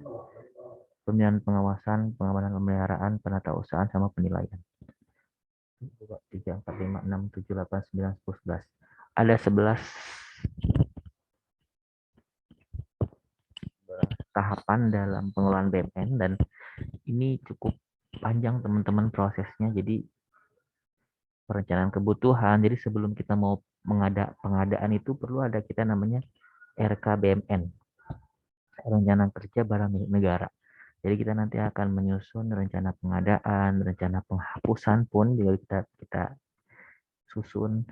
pembinaan pengawasan, pengamanan pemeliharaan, penatausahaan, sama penilaian. 2, 3, 4, 5, 6, 7, 8, 9, 10, 11. Ada 11 tahapan dalam pengelolaan BMN, dan ini cukup panjang teman-teman prosesnya. Jadi perencanaan kebutuhan. Jadi sebelum kita mau pengadaan itu perlu ada kita namanya RKBMN. rencana kerja barang milik negara. Jadi kita nanti akan menyusun rencana pengadaan, rencana penghapusan pun juga kita susun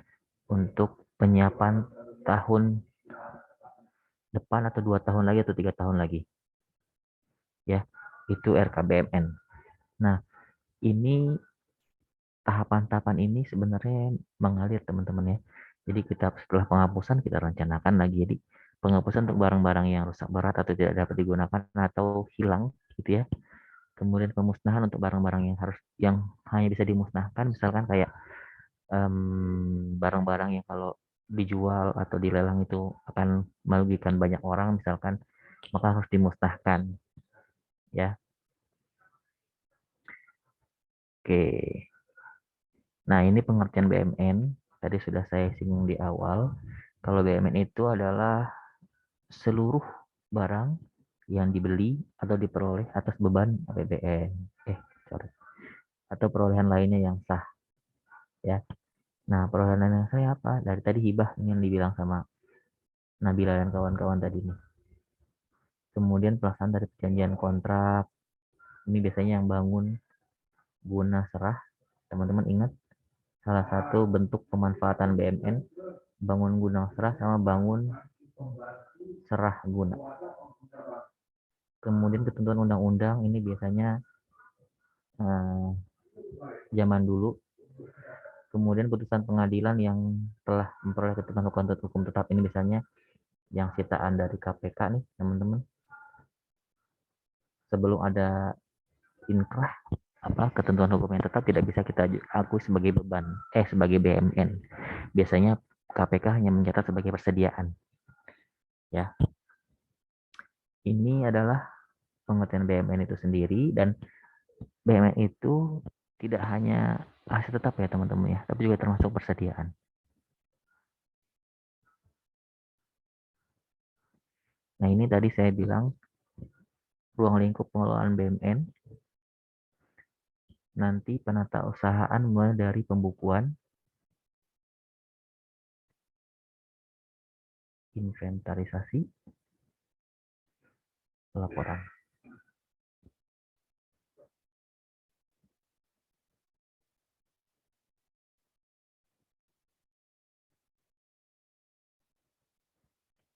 untuk penyiapan tahun depan atau 2 tahun lagi atau 3 tahun lagi. Ya, itu RKBMN. Nah, ini tahapan-tahapan ini sebenarnya mengalir teman-teman ya. Jadi kita setelah penghapusan kita rencanakan lagi. Jadi penghapusan untuk barang-barang yang rusak berat atau tidak dapat digunakan atau hilang gitu ya. Kemudian pemusnahan untuk barang-barang yang hanya bisa dimusnahkan, misalkan kayak barang-barang yang kalau dijual atau dilelang itu akan merugikan banyak orang misalkan, maka harus dimusnahkan ya. Oke. Nah, ini pengertian BMN tadi sudah saya singgung di awal. Kalau BMN itu adalah seluruh barang yang dibeli atau diperoleh atas beban APBN. Atau perolehan lainnya yang sah ya. Nah, perolehan lainnya saya apa? Dari tadi hibah yang dibilang sama Nabila dan kawan-kawan tadi nih. Kemudian pelaksanaan dari perjanjian kontrak. Ini biasanya yang bangun guna serah. Teman-teman ingat salah satu bentuk pemanfaatan BMN bangun guna serah sama bangun serah guna. Kemudian ketentuan undang-undang ini biasanya zaman dulu. Kemudian putusan pengadilan yang telah memperoleh ketentuan hukum tetap ini biasanya yang sitaan dari KPK nih teman-teman. Sebelum ada inkrah ketentuan hukum yang tetap tidak bisa kita akui sebagai beban sebagai BMN. Biasanya KPK hanya mencatat sebagai persediaan. Ya. Ini adalah pengertian BMN itu sendiri, dan BMN itu tidak hanya aset tetap ya teman-teman ya, tapi juga termasuk persediaan. Nah, ini tadi saya bilang ruang lingkup pengelolaan BMN. Nanti penata usahaan mulai dari pembukuan, inventarisasi, pelaporan.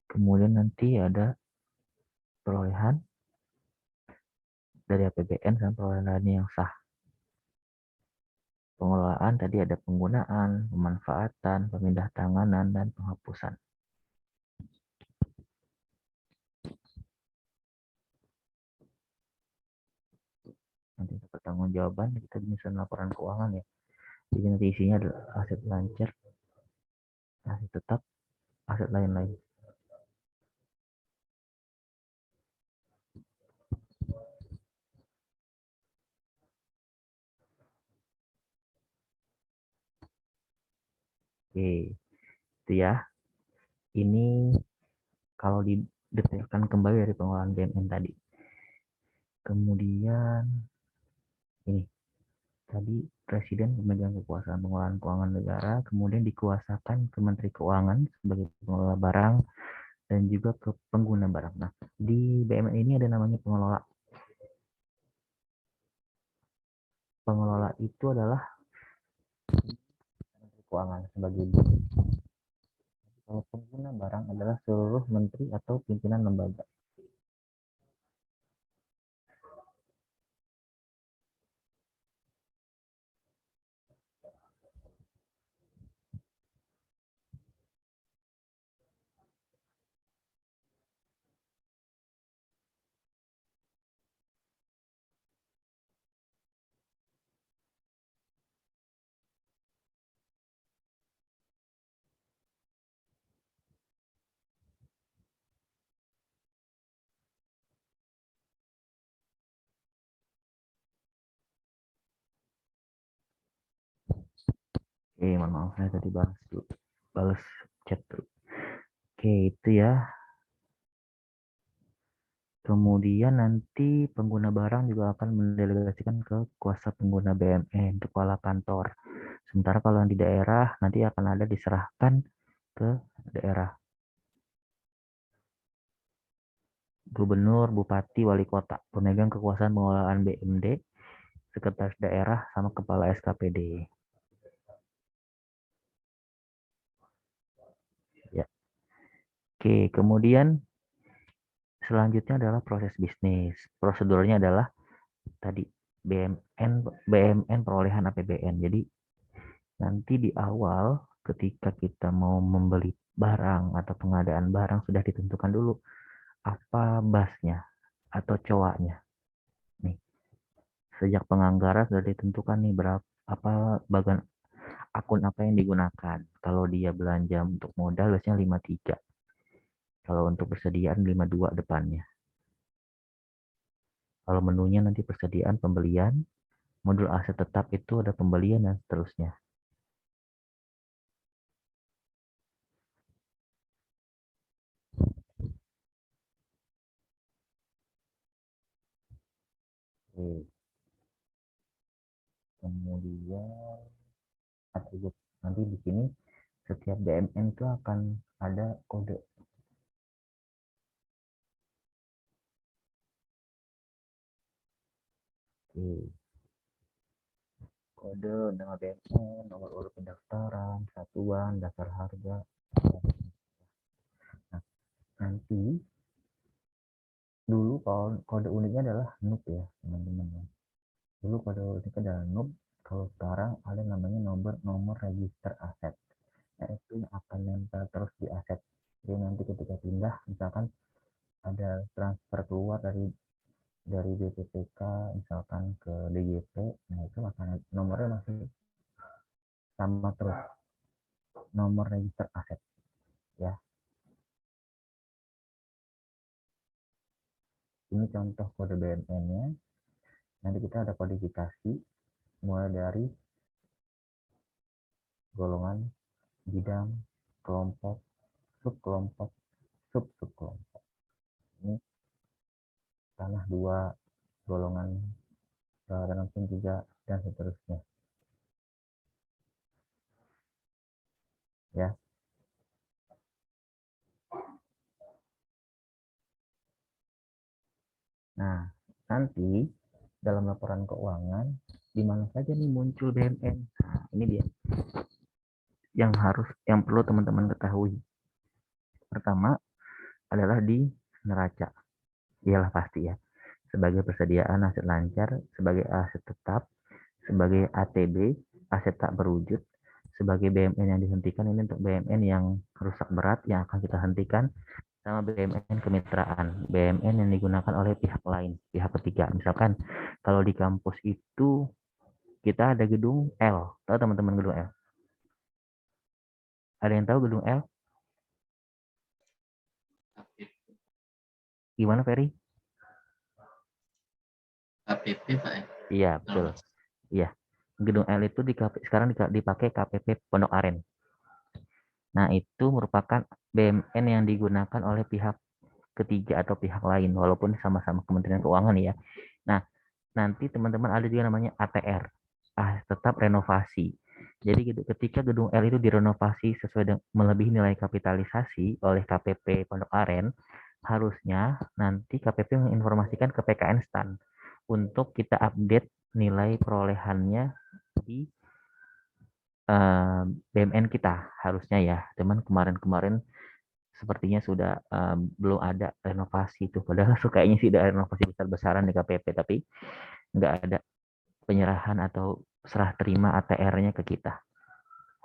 Kemudian nanti ada perolehan dari APBN dan perolehan lainnya yang sah. Pengelolaan tadi ada penggunaan, pemanfaatan, pemindah tanganan, dan penghapusan. Nanti pertanggungjawaban kita menyusun laporan keuangan ya. Jadi nanti isinya adalah aset lancar, aset tetap, aset lain-lain. Oke, itu ya. Ini kalau didetailkan kembali dari pengelolaan BMN tadi. Kemudian ini tadi Presiden memegang kekuasaan pengelolaan keuangan negara, kemudian dikuasakan ke Menteri Keuangan sebagai pengelola barang dan juga ke pengguna barang. Nah, di BMN ini ada namanya pengelola. Pengelola itu adalah Menteri Keuangan sebagai kalau pengguna barang adalah seluruh menteri atau pimpinan lembaga. Oke, mohon maaf saya tadi balas chat dulu. Oke, itu ya. Kemudian nanti pengguna barang juga akan mendelegasikan ke kuasa pengguna BMN, kepala kantor. Sementara kalau yang di daerah nanti akan ada diserahkan ke daerah. gubernur, bupati, wali kota, pemegang kekuasaan pengelolaan BMD, sekretaris daerah, sama kepala SKPD. Ya. Oke, kemudian selanjutnya adalah proses bisnis. Prosedurnya adalah tadi BMN perolehan APBN. Jadi nanti di awal ketika kita mau membeli barang atau pengadaan barang sudah ditentukan dulu apa basnya atau coaknya. Nih, sejak penganggaran sudah ditentukan nih berapa apa bagian akun apa yang digunakan. Kalau dia belanja untuk modal biasanya 53. Kalau untuk persediaan 52 depannya. Kalau menunya nanti persediaan, pembelian, modul aset tetap itu ada pembelian dan seterusnya. Oke. Kemudian atribut. Nanti di sini setiap BMN itu akan ada kode. Oke. Kode nama BMN, nomor urut pendaftaran, satuan, dasar harga. Nah, nanti dulu kode uniknya adalah NUP ya, teman-teman. Dulu kode uniknya adalah NUP. Kalau sekarang ada namanya nomor register aset. Nah, itu yang akan nempel terus di aset. Jadi nanti ketika pindah, misalkan ada transfer keluar dari BPPK misalkan ke DGP, nah itu akan nomornya masih sama terus, nomor register aset ya. Ini contoh kode BMN-nya. Nanti kita ada kodifikasi mulai dari golongan, bidang, kelompok, subkelompok, subkelompok. Ini tanah 2, golongan dan 3 dan seterusnya. Ya. Nah, nanti dalam laporan keuangan di mana saja nih muncul BMN. Nah, ini dia yang perlu teman-teman ketahui. Pertama adalah di neraca. Iyalah pasti ya. Sebagai persediaan aset lancar, sebagai aset tetap, sebagai ATB, aset tak berwujud, sebagai BMN yang dihentikan. Ini untuk BMN yang rusak berat yang akan kita hentikan, sama BMN kemitraan, BMN yang digunakan oleh pihak lain, pihak ketiga. Misalkan kalau di kampus itu kita ada gedung L. Tahu teman-teman gedung L? Ada yang tahu gedung L? Gimana, Ferry? KPP, Pak ya? Iya, betul. Iya. Gedung L itu sekarang dipakai KPP Pondok Aren. Nah, itu merupakan BMN yang digunakan oleh pihak ketiga atau pihak lain, walaupun sama-sama Kementerian Keuangan ya. Nah, nanti teman-teman ada juga namanya ATR, tetap renovasi. Jadi ketika gedung L itu direnovasi sesuai dengan melebihi nilai kapitalisasi oleh KPP Pondok Aren, harusnya nanti KPP menginformasikan ke PKN STAN untuk kita update nilai perolehannya di BMN kita, harusnya ya. Teman kemarin-kemarin sepertinya sudah belum ada renovasi itu. Padahal kayaknya sih ada renovasi besar-besaran di KPP, tapi nggak ada penyerahan atau serah terima ATR-nya ke kita.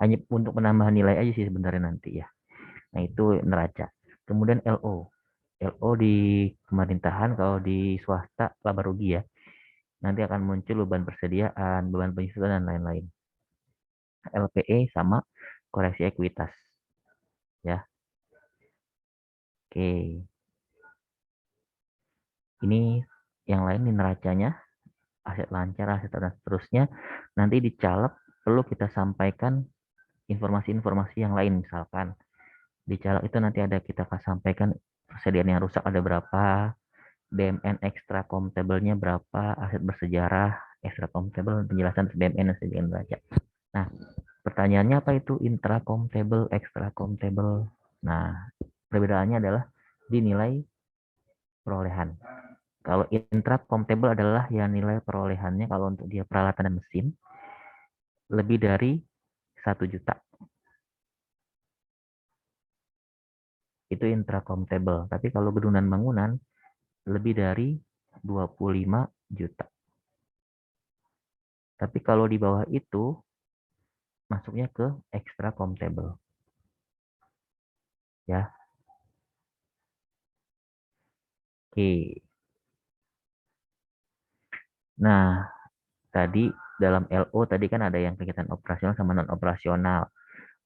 Hanya untuk penambahan nilai aja sih sebenarnya nanti ya. Nah itu neraca. Kemudian LO. LO di pemerintahan, kalau di swasta laba rugi ya. Nanti akan muncul beban persediaan, beban penyusutan, dan lain-lain. LPE sama koreksi ekuitas. Ya. Oke. Ini yang lain di neracanya, aset lancar, aset dan seterusnya. Nanti di caleg perlu kita sampaikan informasi-informasi yang lain, misalkan di caleg itu nanti ada kita akan sampaikan persediaan yang rusak ada berapa, BMN extra comptable-nya berapa, aset bersejarah, extra comptable, penjelasan BMN dan sediaan neraca. Nah, pertanyaannya apa itu intra comptable, extra comptable? Nah, perbedaannya adalah dinilai perolehan. Kalau intracomptable adalah yang nilai perolehannya kalau untuk dia peralatan dan mesin lebih dari 1 juta. Itu intracomptable. Tapi kalau gedung dan bangunan lebih dari 25 juta. Tapi kalau di bawah itu masuknya ke extracomptable. Ya. Oke. Nah, tadi dalam LO tadi kan ada yang kegiatan operasional sama non operasional.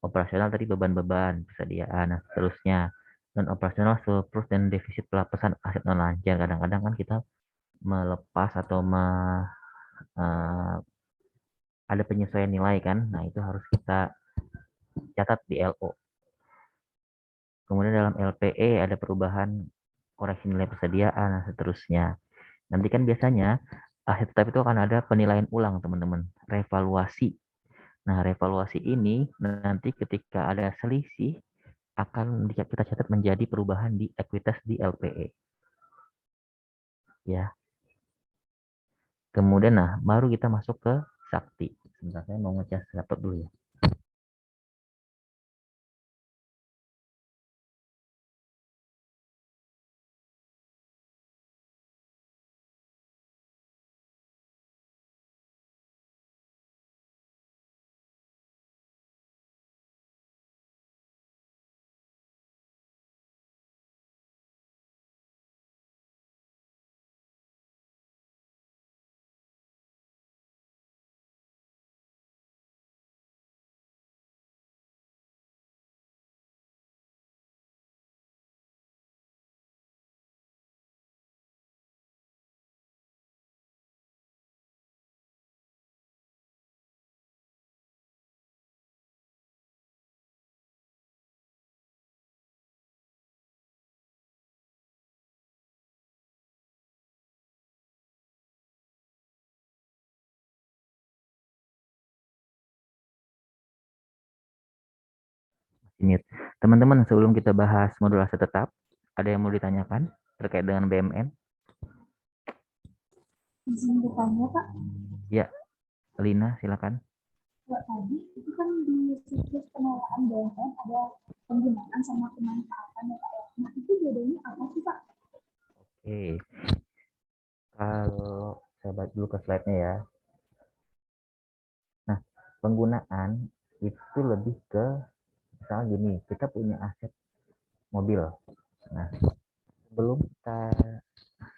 Operasional tadi beban-beban persediaan, nah seterusnya. Non operasional surplus dan defisit pelapasan aset non lancar. Kadang-kadang kan kita melepas atau ada penyesuaian nilai kan. Nah, itu harus kita catat di LO. Kemudian dalam LPE ada perubahan koreksi nilai persediaan, dan seterusnya. Nanti kan biasanya aset tetap itu akan ada penilaian ulang, teman-teman. Revaluasi. Nah, revaluasi ini nanti ketika ada selisih akan kita catat menjadi perubahan di ekuitas di LPE. Ya. Kemudian nah, baru kita masuk ke sakti. Sebentar, saya mau ngecas laptop dulu ya. Ini teman-teman, sebelum kita bahas modul aset tetap, ada yang mau ditanyakan terkait dengan BMN? Izin bertanya, Pak. Ya, Lina, silakan. Pak, tadi itu kan di situs pengelolaan BMN ada penggunaan sama pemanfaatan ya, Pak. Nah, itu bedanya apa sih, Pak? Oke. Kalau saya balik dulu ke slide-nya ya. Nah, penggunaan itu lebih ke, misalnya gini, kita punya aset mobil. Nah,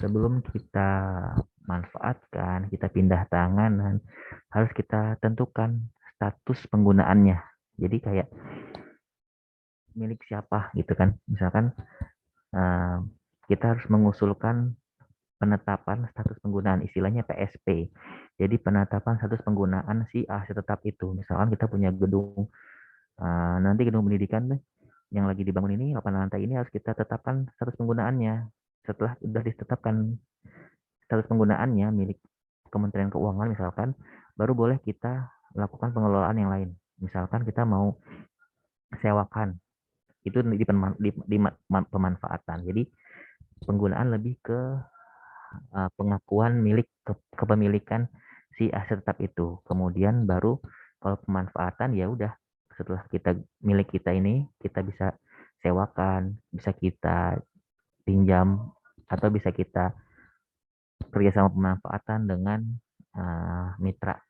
sebelum kita manfaatkan, kita pindah tanganan, harus kita tentukan status penggunaannya. Jadi kayak milik siapa gitu kan. Misalkan kita harus mengusulkan penetapan status penggunaan, istilahnya PSP. Jadi penetapan status penggunaan si aset tetap itu. Misalkan kita punya gedung, nanti gedung pendidikan yang lagi dibangun ini, 8 lantai ini harus kita tetapkan status penggunaannya. Setelah sudah ditetapkan status penggunaannya milik Kementerian Keuangan misalkan, baru boleh kita lakukan pengelolaan yang lain. Misalkan kita mau sewakan, itu di pemanfaatan. Jadi penggunaan lebih ke pengakuan milik kepemilikan si aset tetap itu. Kemudian baru kalau pemanfaatan ya udah, setelah kita milik kita ini kita bisa sewakan, bisa kita pinjam, atau bisa kita kerjasama pemanfaatan dengan mitra.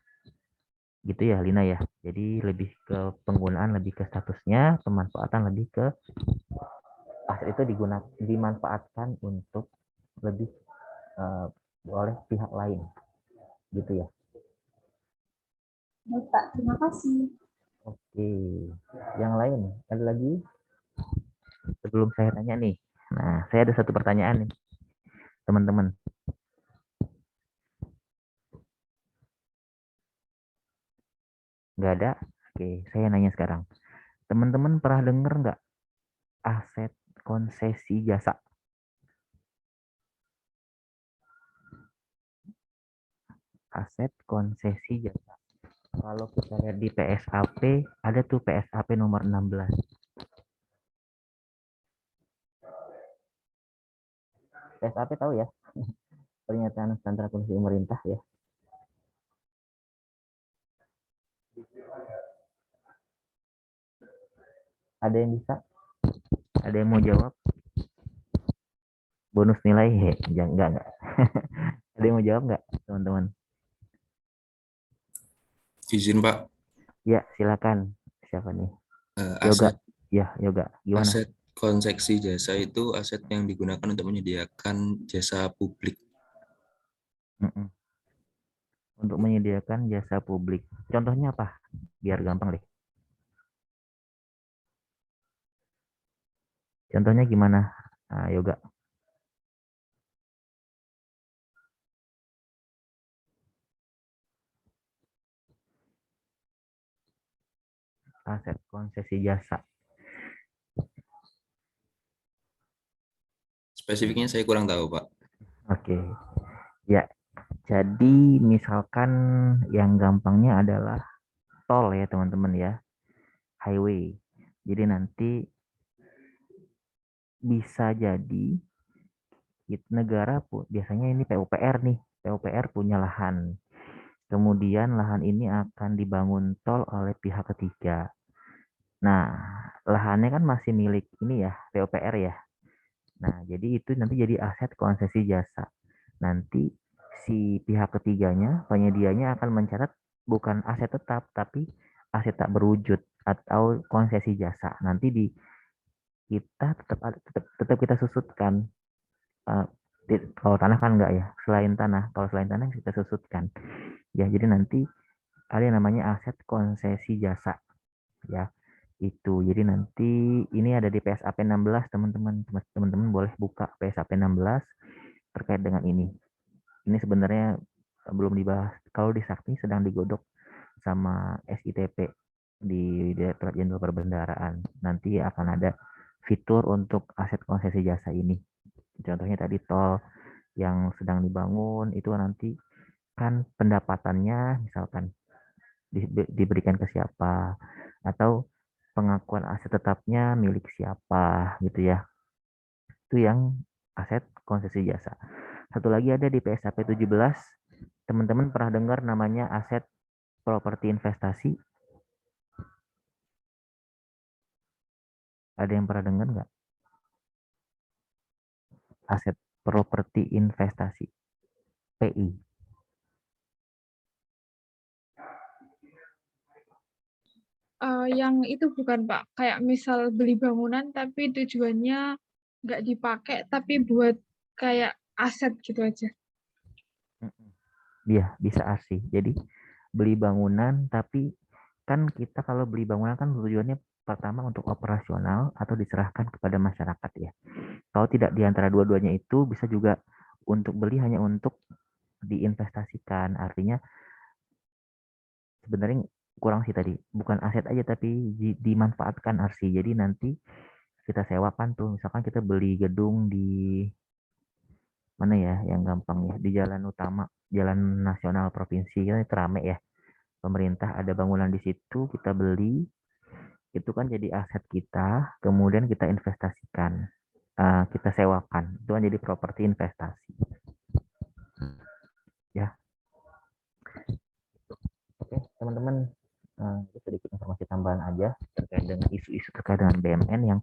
Gitu ya Lina ya. Jadi lebih ke penggunaan, lebih ke statusnya, pemanfaatan lebih ke aset itu dimanfaatkan untuk lebih oleh pihak lain. Gitu ya. Baik, Pak. Terima kasih. Oke. Yang lain ada lagi? Sebelum saya tanya nih. Nah, saya ada satu pertanyaan nih, teman-teman. Nggak ada? Oke, saya nanya sekarang. Teman-teman pernah dengar nggak aset konsesi jasa? Aset konsesi jasa. Kalau kita lihat di PSAP, ada tuh PSAP nomor 16. PSAP tahu ya? Pernyataan standar akumulasi pemerintah ya. Ada yang bisa? Ada yang mau jawab? Bonus nilai? Enggak. Ada yang mau jawab nggak, teman-teman? Izin Pak, Ya, silakan. Siapa nih? aset Yoga. Gimana? aset konseksi jasa itu aset yang digunakan untuk menyediakan jasa publik. Untuk menyediakan jasa publik. Contohnya apa? Biar gampang deh. Contohnya gimana, Yoga? Aset konsesi jasa. Spesifiknya saya kurang tahu, Pak. Oke. Ya, jadi misalkan yang gampangnya adalah tol ya, teman-teman ya. Highway. Jadi nanti bisa jadi negara biasanya ini PUPR nih. PUPR punya lahan. Kemudian lahan ini akan dibangun tol oleh pihak ketiga. Nah, lahannya kan masih milik ini ya, PUPR ya. Nah, jadi itu nanti jadi aset konsesi jasa. Nanti si pihak ketiganya, penyedianya akan mencatat bukan aset tetap, tapi aset tak berwujud atau konsesi jasa. Nanti kita tetap kita susutkan. Kalau tanah kan enggak ya, selain tanah. Kalau selain tanah kita susutkan. Ya, jadi nanti ada yang namanya aset konsesi jasa. Ya, itu. Jadi nanti ini ada di PSAP 16, teman-teman. Teman-teman boleh buka PSAP 16 terkait dengan ini. Ini sebenarnya belum dibahas. Kalau di Sakti sedang digodok sama SITP di Direktorat Jenderal Perbendaharaan. Nanti akan ada fitur untuk aset konsesi jasa ini. Contohnya tadi tol yang sedang dibangun itu nanti kan pendapatannya misalkan diberikan ke siapa atau pengakuan aset tetapnya milik siapa gitu ya. Itu yang aset konsesi jasa. Satu lagi ada di PSAP 17. Teman-teman pernah dengar namanya aset properti investasi? Ada yang pernah dengar nggak? Aset properti investasi. PI. Yang itu bukan Pak, kayak misal beli bangunan tapi tujuannya nggak dipakai tapi buat kayak aset gitu aja. Iya, bisa asih. Jadi beli bangunan tapi kan kita kalau beli bangunan kan tujuannya pertama untuk operasional atau diserahkan kepada masyarakat ya. Kalau tidak di antara dua-duanya itu bisa juga untuk beli hanya untuk diinvestasikan. Artinya sebenarnya kurang sih tadi. Bukan aset aja tapi dimanfaatkan arsi. Jadi nanti kita sewakan tuh. Misalkan kita beli gedung di mana ya yang gampang ya, di jalan utama, jalan nasional provinsi kan itu rame ya. Pemerintah ada bangunan di situ, kita beli, itu kan jadi aset kita, kemudian kita investasikan, kita sewakan, itu kan jadi properti investasi. Ya, oke teman-teman, itu sedikit informasi tambahan aja terkait dengan isu-isu terkait dengan BMN yang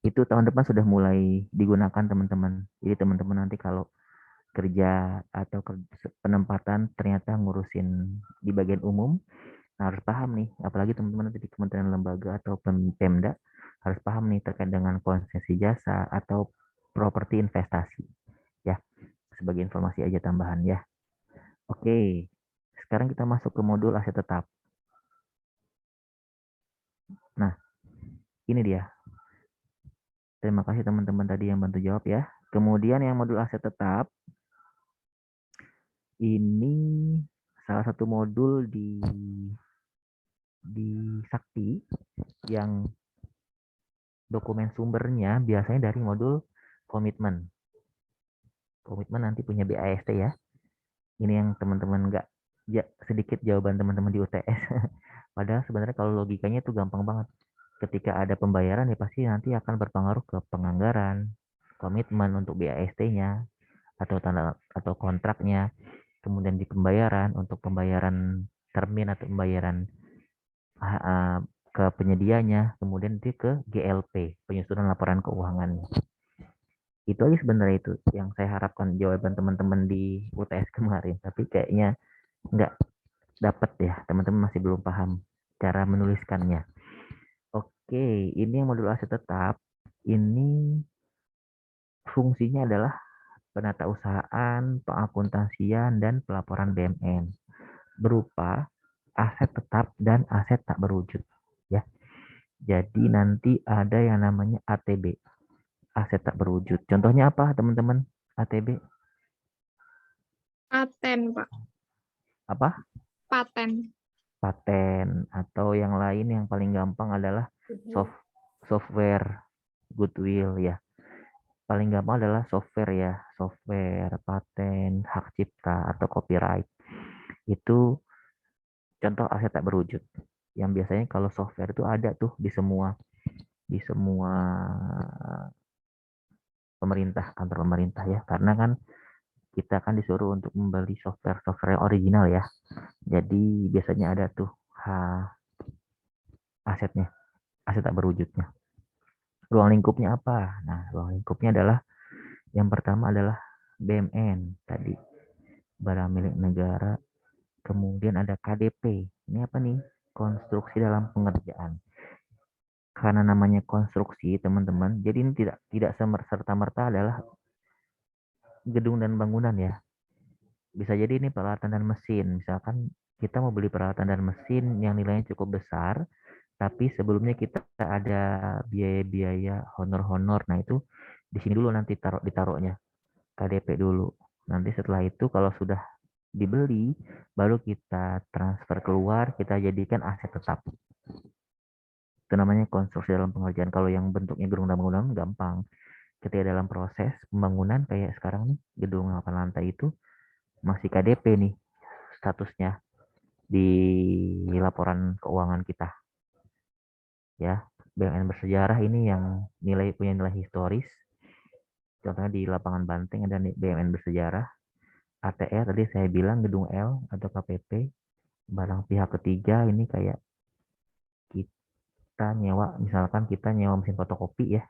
itu tahun depan sudah mulai digunakan teman-teman. Jadi teman-teman nanti kalau kerja atau penempatan ternyata ngurusin di bagian umum, nah harus paham nih, apalagi teman-teman nanti di kementerian lembaga atau Pemda harus paham nih terkait dengan konsesi jasa atau properti investasi ya, sebagai informasi aja tambahan ya. Oke, sekarang kita masuk ke modul aset tetap. Nah, ini dia. Terima kasih teman-teman tadi yang bantu jawab ya. Kemudian yang modul aset tetap ini salah satu modul di Sakti yang dokumen sumbernya biasanya dari modul komitmen. Komitmen nanti punya BAST ya. Ini yang teman-teman nggak sedikit jawaban teman-teman di UTS. Padahal sebenarnya kalau logikanya itu gampang banget. Ketika ada pembayaran ya pasti nanti akan berpengaruh ke penganggaran, komitmen untuk BAST-nya. atau tanda atau kontraknya, kemudian di pembayaran untuk pembayaran termin atau pembayaran ke penyedianya, kemudian nanti ke GLP, penyusunan laporan keuangannya. Itu aja sebenarnya itu yang saya harapkan jawaban teman-teman di UTS kemarin, tapi kayaknya nggak dapat ya, teman-teman masih belum paham cara menuliskannya. Oke, ini yang modul aset tetap, ini fungsinya adalah penatausahaan, pengakuntasian, dan pelaporan BMN berupa aset tetap dan aset tak berwujud ya. Jadi nanti ada yang namanya ATB, aset tak berwujud. Contohnya apa teman-teman? ATB Paten, Pak. apa? Paten. Paten, atau yang lain yang paling gampang adalah software goodwill ya. Paling gampang adalah software ya, software, paten, hak cipta atau copyright. Itu contoh aset tak berwujud. Yang biasanya kalau software itu ada tuh di semua pemerintah, kantor pemerintah ya. Karena kan kita kan disuruh untuk membeli software yang original ya. Jadi biasanya ada tuh asetnya, aset tak berwujudnya. Ruang lingkupnya apa? Nah, ruang lingkupnya adalah yang pertama adalah BMN tadi, barang milik negara. Kemudian ada KDP. Ini apa nih? Konstruksi dalam pengerjaan. Karena namanya konstruksi, teman-teman, jadi ini tidak serta-merta adalah gedung dan bangunan ya. Bisa jadi ini peralatan dan mesin. Misalkan kita mau beli peralatan dan mesin yang nilainya cukup besar, tapi sebelumnya kita ada biaya-biaya honor-honor. Nah, itu di sini dulu nanti ditaruhnya. KDP dulu. Nanti setelah itu kalau sudah dibeli, baru kita transfer keluar, kita jadikan aset tetap. Itu namanya konstruksi dalam pengerjaan. Kalau yang bentuknya gedung dan bangunan gampang. Ketika dalam proses pembangunan kayak sekarang nih, gedung 8 lantai itu masih KDP nih statusnya di laporan keuangan kita. Ya, BUMN bersejarah ini yang punya nilai historis. Contohnya di lapangan Banteng ada BUMN bersejarah. ATR tadi saya bilang gedung L atau KPP. Barang pihak ketiga ini kayak kita nyewa, misalkan kita nyewa mesin fotokopi ya,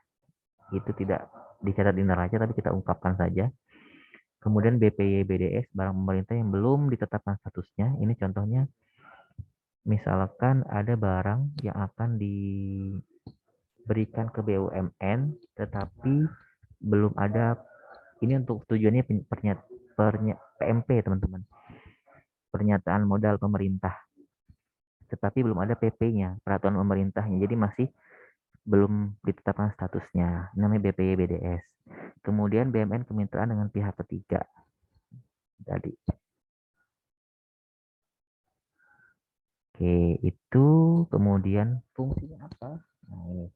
itu tidak dicatat di neraca tapi kita ungkapkan saja. Kemudian BPY BDS, barang pemerintah yang belum ditetapkan statusnya, ini contohnya misalkan ada barang yang akan diberikan ke BUMN tetapi belum ada, ini untuk tujuannya PMP teman-teman, pernyataan modal pemerintah, tetapi belum ada PP-nya, peraturan pemerintahnya, jadi masih belum ditetapkan statusnya, namanya BPY BDS. Kemudian BUMN kemitraan dengan pihak ketiga tadi. Oke, itu kemudian fungsinya apa? Nah, ini.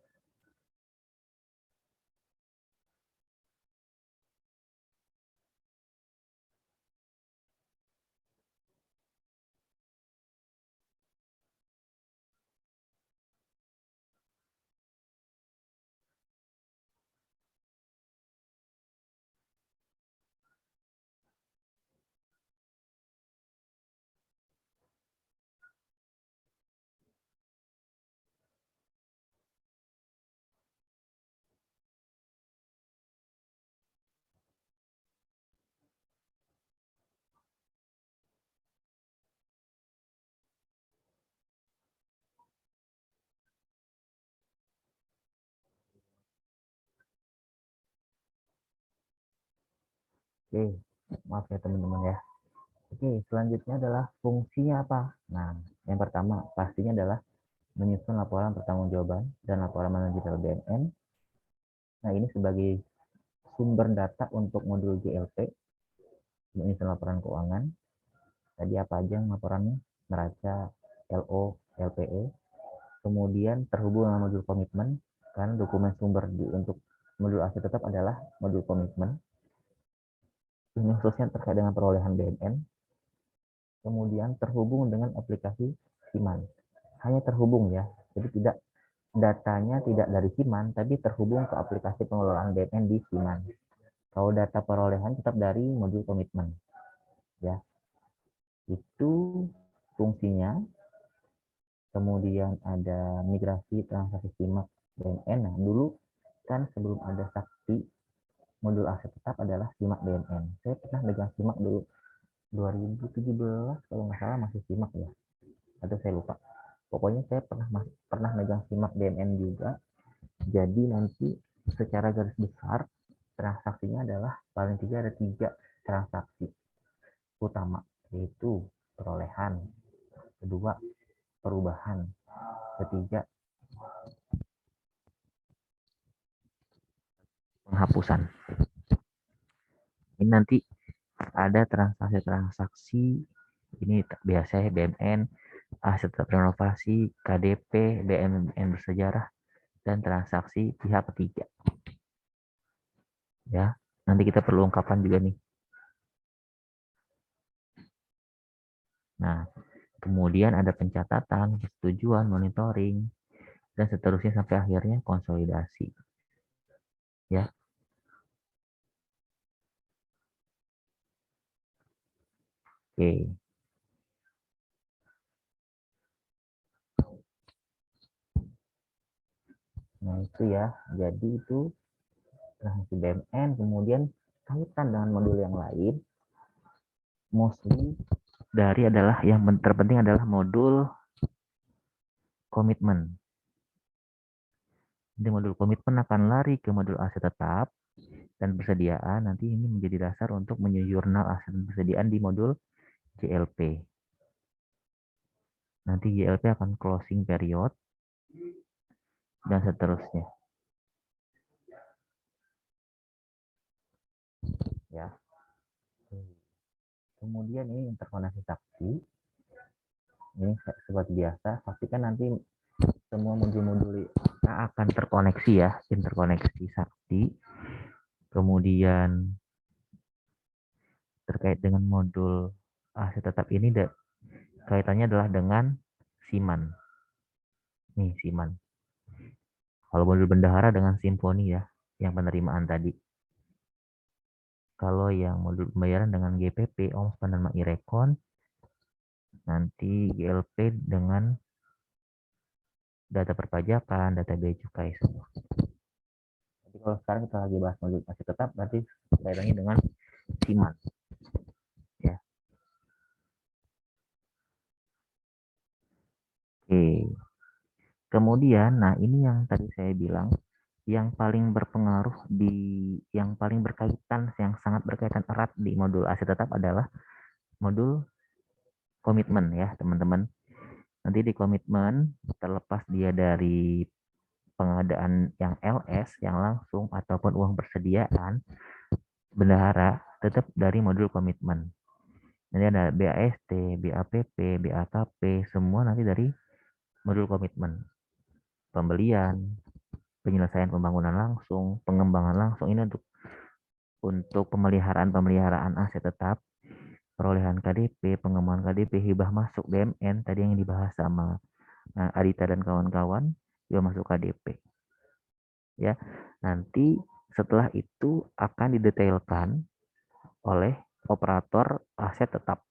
Oke, maaf ya teman-teman ya. Oke, selanjutnya adalah fungsinya apa? Nah, yang pertama pastinya adalah menyusun laporan pertanggungjawaban dan laporan manajemen BUMN. Nah, ini sebagai sumber data untuk modul GLP, menyusun laporan keuangan. Tadi apa aja laporannya? Neraca, LO, LPE. Kemudian terhubung dengan modul komitmen, kan dokumen sumber untuk modul aset tetap adalah modul komitmen. Ini khususnya terkait dengan perolehan BUMN. Kemudian terhubung dengan aplikasi Siman. Hanya terhubung ya, jadi datanya tidak dari Siman, tapi terhubung ke aplikasi pengelolaan BUMN di Siman. Kalau data perolehan tetap dari modul komitmen. Ya. Itu fungsinya. Kemudian ada migrasi transaksi simak BMN. Nah, dulu kan sebelum ada Sakti, modul aset tetap adalah simak BMN. Saya pernah megang simak dulu 2017 kalau nggak salah masih simak ya. Atau saya lupa. Pokoknya saya pernah megang simak BMN juga. Jadi nanti secara garis besar transaksinya adalah paling tidak ada 3 transaksi utama, yaitu perolehan, kedua perubahan, ketiga penghapusan. Ini nanti ada transaksi-transaksi ini biasanya BMN, aset renovasi, KDP, BMN bersejarah, dan transaksi pihak ketiga. Ya, nanti kita perlu ungkapan juga nih. Nah, kemudian ada pencatatan, persetujuan, monitoring, dan seterusnya sampai akhirnya konsolidasi. Ya. Oke. Nah, itu ya. Jadi itu transaksi BMN, kemudian kaitan dengan modul yang lain. Mostly dari adalah yang terpenting adalah modul komitmen. Nanti modul komitmen akan lari ke modul aset tetap dan persediaan. Nanti ini menjadi dasar untuk menyujurnal aset dan persediaan di modul JLP. Nanti JLP akan closing period dan seterusnya. Ya. Kemudian ini interkoneksi saksi. Ini seperti biasa, pastikan nanti semua modul-modul akan terkoneksi ya, interkoneksi sakti. Kemudian terkait dengan modul aset tetap ini kaitannya adalah dengan Siman. Nih, Siman. Kalau modul bendahara dengan Simponi ya, yang penerimaan tadi. Kalau yang modul pembayaran dengan GPP, OMSPAN dan MAIREKON, nanti GLP dengan data perpajakan, data bea cukai semua. Jadi kalau sekarang kita lagi bahas modul aset tetap, berarti kaitannya dengan Siman. Ya. Oke. Kemudian, nah ini yang tadi saya bilang, yang paling berpengaruh yang paling berkaitan, yang sangat berkaitan erat di modul aset tetap adalah modul komitmen ya teman-teman. Nanti di komitmen, terlepas dia dari pengadaan yang LS, yang langsung, ataupun uang persediaan, bendahara, tetap dari modul komitmen. Nanti ada BAST, BAPP, BAKP, semua nanti dari modul komitmen. Pembelian, penyelesaian pembangunan langsung, pengembangan langsung, ini untuk pemeliharaan aset tetap, perolehan KDP, pengembangan KDP, hibah masuk BMN, tadi yang dibahas sama Adita dan kawan-kawan, juga masuk KDP. Ya, nanti setelah itu akan didetailkan oleh operator aset tetap.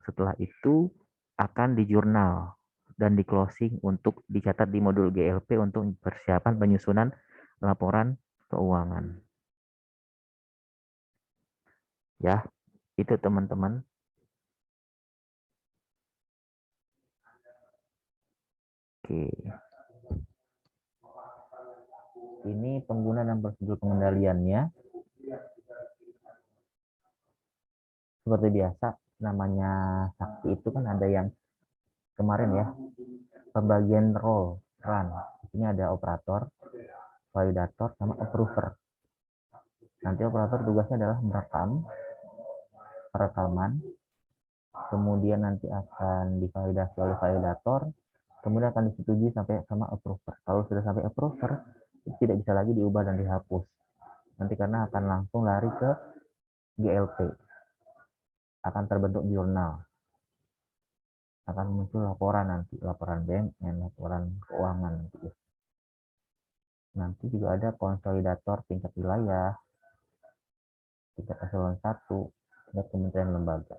Setelah itu akan dijurnal dan di closing untuk dicatat di modul GLP untuk persiapan penyusunan laporan keuangan. Ya, itu teman-teman. Oke. Ini pengguna dan prosedur pengendaliannya. Seperti biasa, namanya saksi itu kan ada yang kemarin ya, pembagian role, run. Ini ada operator, validator, sama approver. Nanti operator tugasnya adalah merekam, perekaman, kemudian nanti akan divalidasi oleh validator, kemudian akan disetujui sampai sama approver. Kalau sudah sampai approver, tidak bisa lagi diubah dan dihapus. Nanti karena akan langsung lari ke GLP. Akan terbentuk jurnal. Akan muncul laporan nanti, laporan BMN, laporan keuangan nanti. nanti juga ada konsolidator tingkat wilayah, tingkat eselon 1, tingkat kementerian lembaga.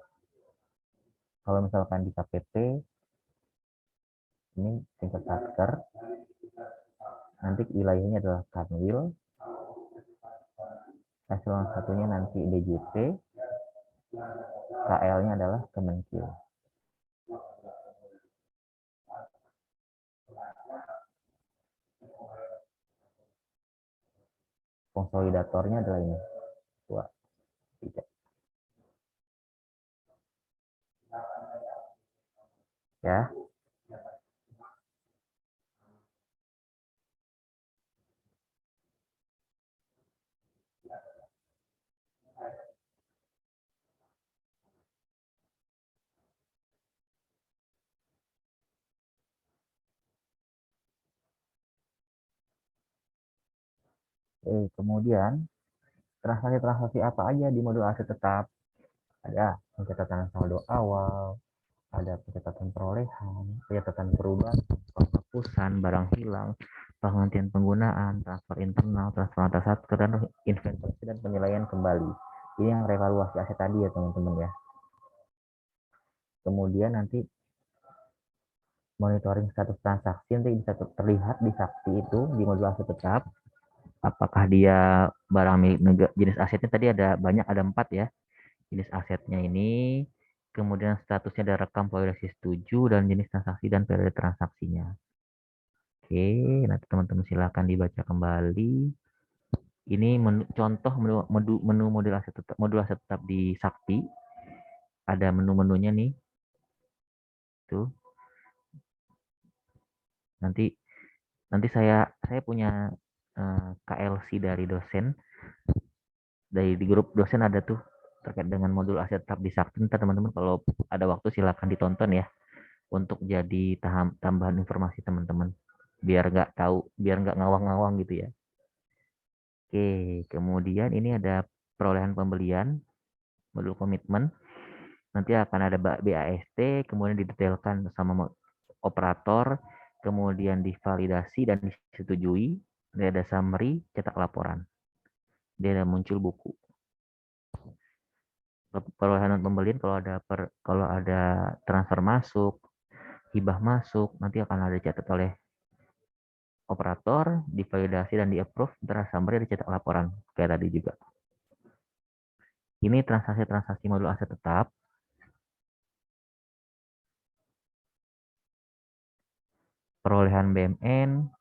Kalau misalkan di KPP, ini tingkat satker, nanti wilayahnya adalah Kanwil, eselon 1-nya nanti DJP, KL-nya adalah Kemenkil. Konsolidatornya adalah ini, 2, 3. Ya. Kemudian transaksi-transaksi apa aja di modul aset tetap? Ada pencatatan saldo awal, ada pencatatan perolehan, pencatatan perubahan, penghapusan, barang hilang, penghentian penggunaan, transfer internal, transfer antar satker, dan inventarisasi dan penilaian kembali. Ini yang revaluasi aset tadi ya teman-teman ya. Kemudian nanti monitoring status transaksi nanti bisa terlihat di Sakti itu di modul aset tetap. Apakah dia barang milik negara, jenis asetnya tadi ada banyak, ada 4 ya. Jenis asetnya ini, kemudian statusnya ada rekam validasi setuju, dan jenis transaksi dan periode transaksinya. Oke, nanti teman-teman silakan dibaca kembali. Ini contoh menu modul aset tetap di Sakti. Ada menu-menunya nih. Tuh. Nanti saya punya KLC dari dosen. Di grup dosen ada tuh terkait dengan modul aset tetap di Sakti. Teman-teman kalau ada waktu silakan ditonton ya, untuk jadi tambahan informasi teman-teman, biar nggak ngawang-ngawang gitu ya. Oke, kemudian ini ada perolehan pembelian, modul komitmen. Nanti akan ada BAST, kemudian didetailkan sama operator, kemudian divalidasi dan disetujui. Ini ada summary, cetak laporan. Dia ada muncul buku. Perolehan pembelian kalau ada transfer masuk, hibah masuk, nanti akan ada dicatat oleh operator, divalidasi dan di-approve, terus summary dicetak laporan kayak tadi juga. Ini transaksi-transaksi modul aset tetap. Perolehan BMN,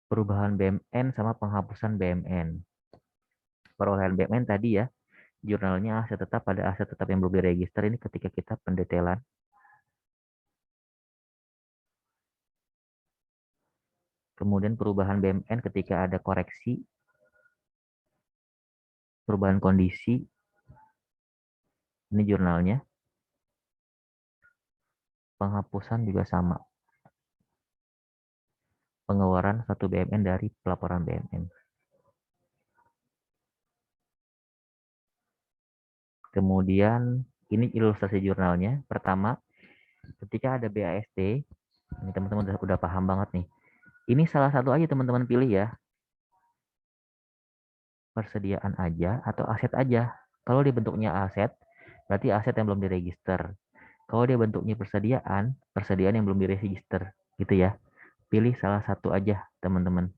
perubahan BMN sama penghapusan BMN. Perolehan BMN tadi ya, jurnalnya aset tetap, pada aset tetap yang belum diregister ini ketika kita pendetailan. Kemudian perubahan BMN ketika ada koreksi, perubahan kondisi, ini jurnalnya. Penghapusan juga sama. Pengeluaran satu BMN dari pelaporan BMN. Kemudian ini ilustrasi jurnalnya. Pertama, ketika ada BAST, ini teman-teman udah paham banget nih. Ini salah satu aja teman-teman pilih ya. Persediaan aja atau aset aja. Kalau dia bentuknya aset, berarti aset yang belum diregister. Kalau dia bentuknya persediaan yang belum diregister, gitu ya. Pilih salah satu aja, teman-teman.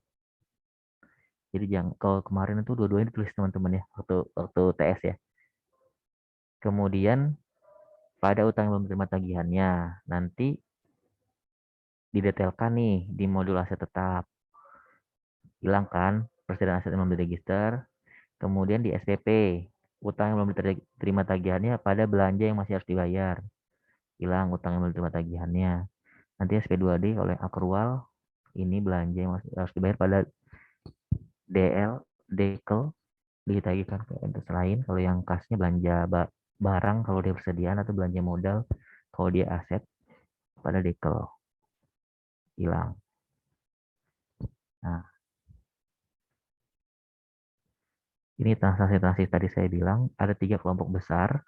Jadi jangan, kalau kemarin itu dua-duanya ditulis teman-teman ya, waktu TS ya. Kemudian pada utang yang belum terima tagihannya, nanti didetailkan nih di modul aset tetap. Hilangkan persediaan aset yang belum diregister. Kemudian di SPP, utang yang belum diterima tagihannya pada belanja yang masih harus dibayar. Hilang utang yang belum diterima tagihannya. Nanti SP2D oleh akrual, ini belanja yang masih harus dibayar pada DL, dekel, ditagihkan ke entitas lain. Kalau yang kasnya belanja barang kalau dia persediaan, atau belanja modal kalau dia aset pada dekel. Hilang. Nah, ini transaksi-transaksi tadi saya bilang ada 3 kelompok besar.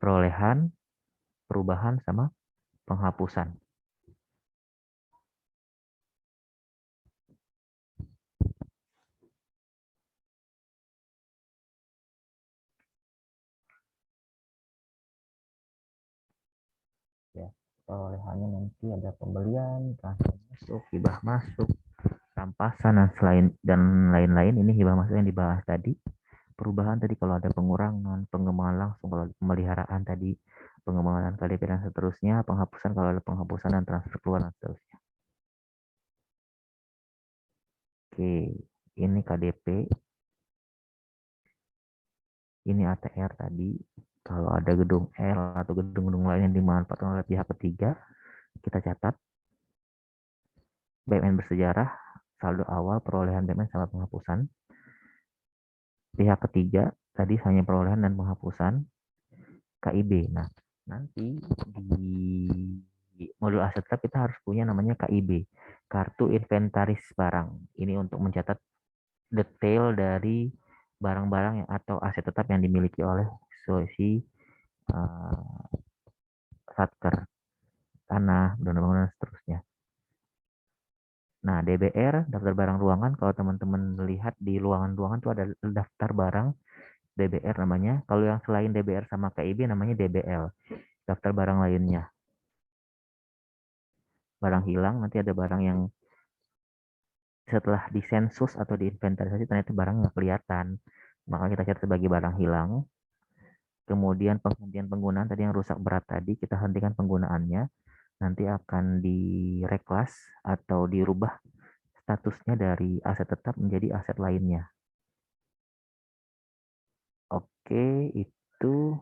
Perolehan, perubahan, sama penghapusan. perolehannya nanti ada pembelian, transfer masuk, hibah masuk, rampasan dan lain-lain. Ini hibah masuk yang dibahas tadi. Perubahan tadi kalau ada pengurangan, pengembangan langsung kalau ada pemeliharaan tadi, pengembangan KDP dan seterusnya, penghapusan kalau ada penghapusan dan transfer keluar dan seterusnya. Oke, ini KDP. Ini ATR tadi. Kalau ada gedung L atau gedung-gedung lain yang dimanfaatkan oleh pihak ketiga, kita catat. BMN bersejarah, saldo awal, perolehan BMN sama penghapusan. Pihak ketiga, tadi hanya perolehan dan penghapusan. KIB. Nah, nanti di modul aset tetap kita harus punya namanya KIB, kartu inventaris barang. Ini untuk mencatat detail dari barang-barang atau aset tetap yang dimiliki oleh si satker, tanah, bangunan, dan seterusnya. Nah, DBR, daftar barang ruangan, kalau teman-teman lihat di ruangan-ruangan itu ada daftar barang DBR namanya. Kalau yang selain DBR sama KIB namanya DBL, daftar barang lainnya. Barang hilang, nanti ada barang yang setelah disensus atau diinventarisasi ternyata barang nggak kelihatan, maka kita catat sebagai barang hilang. Kemudian penghentian penggunaan tadi yang rusak berat tadi, kita hentikan penggunaannya, nanti akan direklas atau dirubah statusnya dari aset tetap menjadi aset lainnya. Oke, itu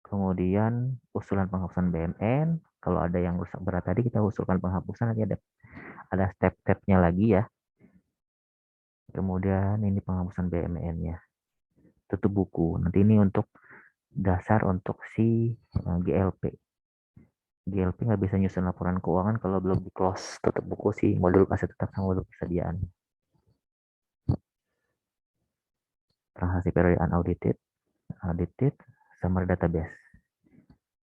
kemudian usulan penghapusan BMN. Kalau ada yang rusak berat tadi kita usulkan penghapusan, nanti ada step-stepnya lagi ya. Kemudian ini penghapusan BMN-nya. Tutup buku. Nanti ini untuk dasar untuk si GLP. GLP nggak bisa nyusun laporan keuangan kalau belum di close tutup buku si modul aset tetap sama modul persediaan. Transaksi periode unaudited, audited, summary database.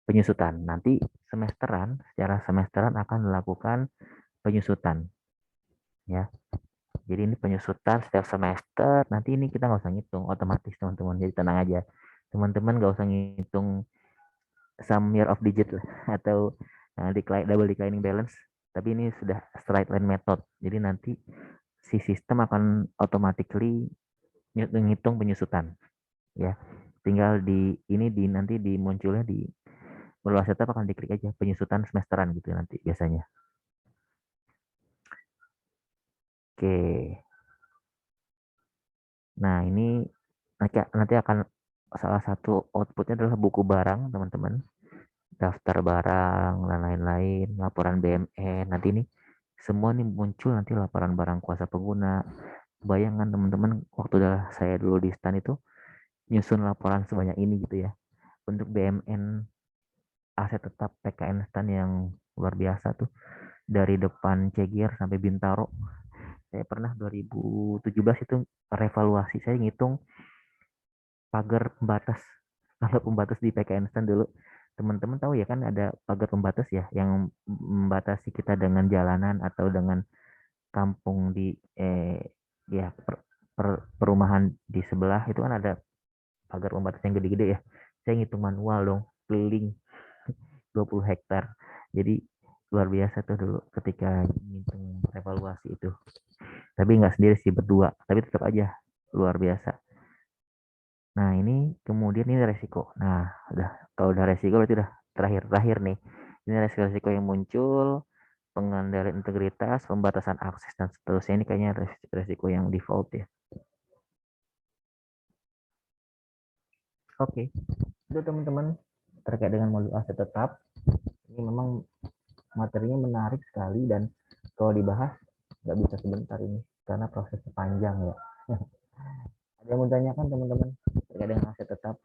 Penyusutan. Nanti secara semesteran akan melakukan penyusutan. Ya. Jadi ini penyusutan setiap semester. Nanti ini kita nggak usah ngitung otomatis teman-teman. Jadi tenang aja. Teman-teman nggak usah ngitung sum year of digit atau double declining balance. Tapi ini sudah straight line method. Jadi nanti si sistem akan automatically menghitung penyusutan. Ya, tinggal nanti dimunculnya di modul aset tetap akan diklik aja penyusutan semesteran gitu nanti biasanya. Oke. Nah, ini nanti akan salah satu outputnya adalah buku barang, teman-teman. Daftar barang, dan lain-lain, laporan BMN. Nanti ini semua nih muncul nanti laporan barang kuasa pengguna. Bayangkan teman-teman, waktu saya dulu di STAN itu, nyusun laporan sebanyak ini gitu ya. Untuk BMN aset tetap PKN STAN yang luar biasa tuh. Dari depan Cegier sampai Bintaro. Saya pernah 2017 itu revaluasi, saya ngitung pagar pembatas. Kalau pembatas di PKN STAN dulu, teman-teman tahu ya kan ada pagar pembatas ya, yang membatasi kita dengan jalanan atau dengan kampung di perumahan di sebelah itu kan ada pagar pembatas yang gede-gede ya. Saya ngitung manual dong, keliling 20 hektar. Jadi luar biasa tuh dulu ketika ngitung evaluasi itu. Tapi nggak sendiri sih, berdua. Tapi tetap aja luar biasa. Nah ini kemudian ini resiko. Nah kalau udah resiko berarti udah terakhir nih. Ini resiko yang muncul, pengendalian integritas, pembatasan akses dan seterusnya. Ini kayaknya resiko yang default ya. Oke, itu teman-teman terkait dengan modul aset tetap. Ini memang materinya menarik sekali dan kalau dibahas nggak bisa sebentar ini karena prosesnya panjang ya. Ada yang mau tanyakan teman-teman terkait dengan aset tetap?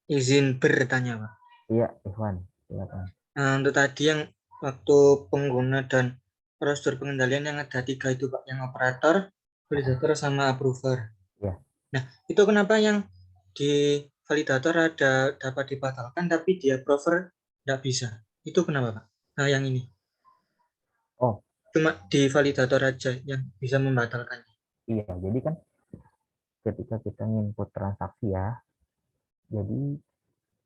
Izin bertanya, Pak. Iya, Ikhwan, silakan. Nah, untuk tadi yang waktu pengguna dan prosedur pengendalian yang ada 3 itu, Pak, yang operator, validator, sama approver. Ya. Nah, itu kenapa yang di validator ada dapat dibatalkan, tapi di approver tidak bisa? Itu kenapa, Pak? Nah, yang ini. Oh. Cuma di validator aja yang bisa membatalkannya. Iya, jadi kan ketika kita input transaksi ya, Jadi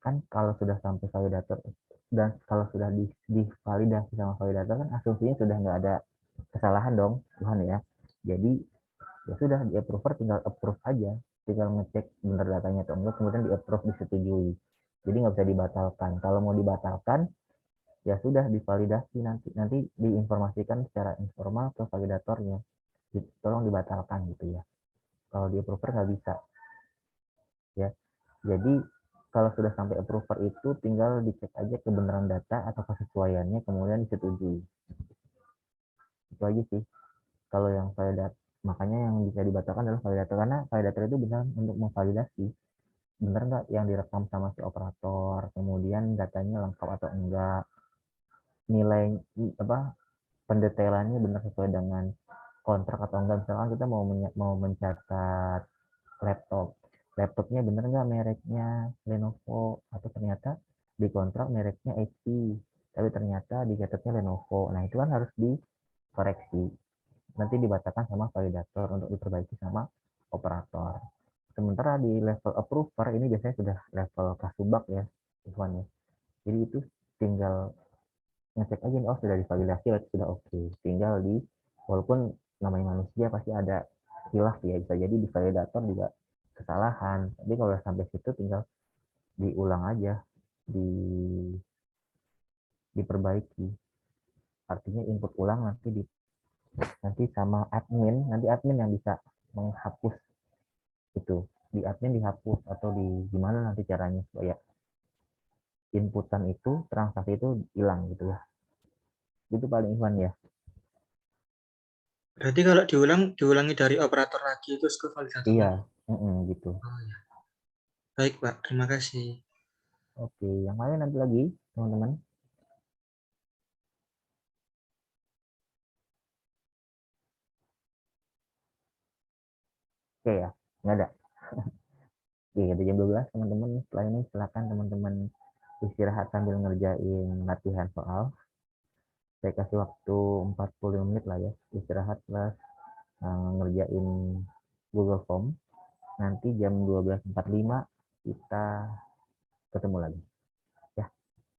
kan kalau sudah sampai validator dan kalau sudah divalidasi sama validator kan asumsinya sudah nggak ada kesalahan dong, Tuhan ya. Jadi ya sudah di approver tinggal approve aja, tinggal ngecek benar datanya atau enggak, kemudian di approve, disetujui. Jadi nggak bisa dibatalkan. Kalau mau dibatalkan ya sudah divalidasi, nanti diinformasikan secara informal ke validatornya, tolong dibatalkan gitu ya. Kalau di approver nggak bisa ya. Jadi kalau sudah sampai approver itu tinggal dicek aja kebenaran data atau kesesuaiannya, kemudian disetujui. Itu aja sih kalau yang validator. Makanya yang bisa dibatalkan adalah validator, karena validator itu benar untuk memvalidasi benar nggak yang direkam sama si operator, kemudian datanya lengkap atau enggak, nilai pendetailannya benar sesuai dengan kontrak atau enggak. Misalkan kita mau mencatat laptopnya bener nggak mereknya Lenovo, atau ternyata di kontrak mereknya HP tapi ternyata dicatatnya Lenovo. Nah itu kan harus dikoreksi, nanti dibatalkan sama validator untuk diperbaiki sama operator. Sementara di level approver ini biasanya sudah level kasubag ya, Ivan ya. Jadi itu tinggal ngecek aja, oh sudah divalidasi, sudah oke. Tinggal walaupun namanya manusia pasti ada hilaf ya, bisa jadi di validator juga kesalahan. Tapi kalau udah sampai situ tinggal diulang aja, diperbaiki. Artinya input ulang nanti sama admin, nanti admin yang bisa menghapus itu. Di admin dihapus atau gimana nanti caranya supaya inputan itu, transaksi itu hilang gitu ya. Itu paling Ivan ya. Berarti kalau diulangi dari operator lagi terus ke validator. Iya, gitu. Oh, ya. Baik Pak, terima kasih. Oke, yang lain nanti lagi teman-teman. Oke ya, nggak ada. Oke, udah jam 12 teman-teman. Setelah ini silakan teman-teman istirahat sambil ngerjain latihan soal. Saya kasih waktu 45 menit lah ya, istirahat plus ngerjain Google Form. Nanti jam 12.45 kita ketemu lagi. Ya,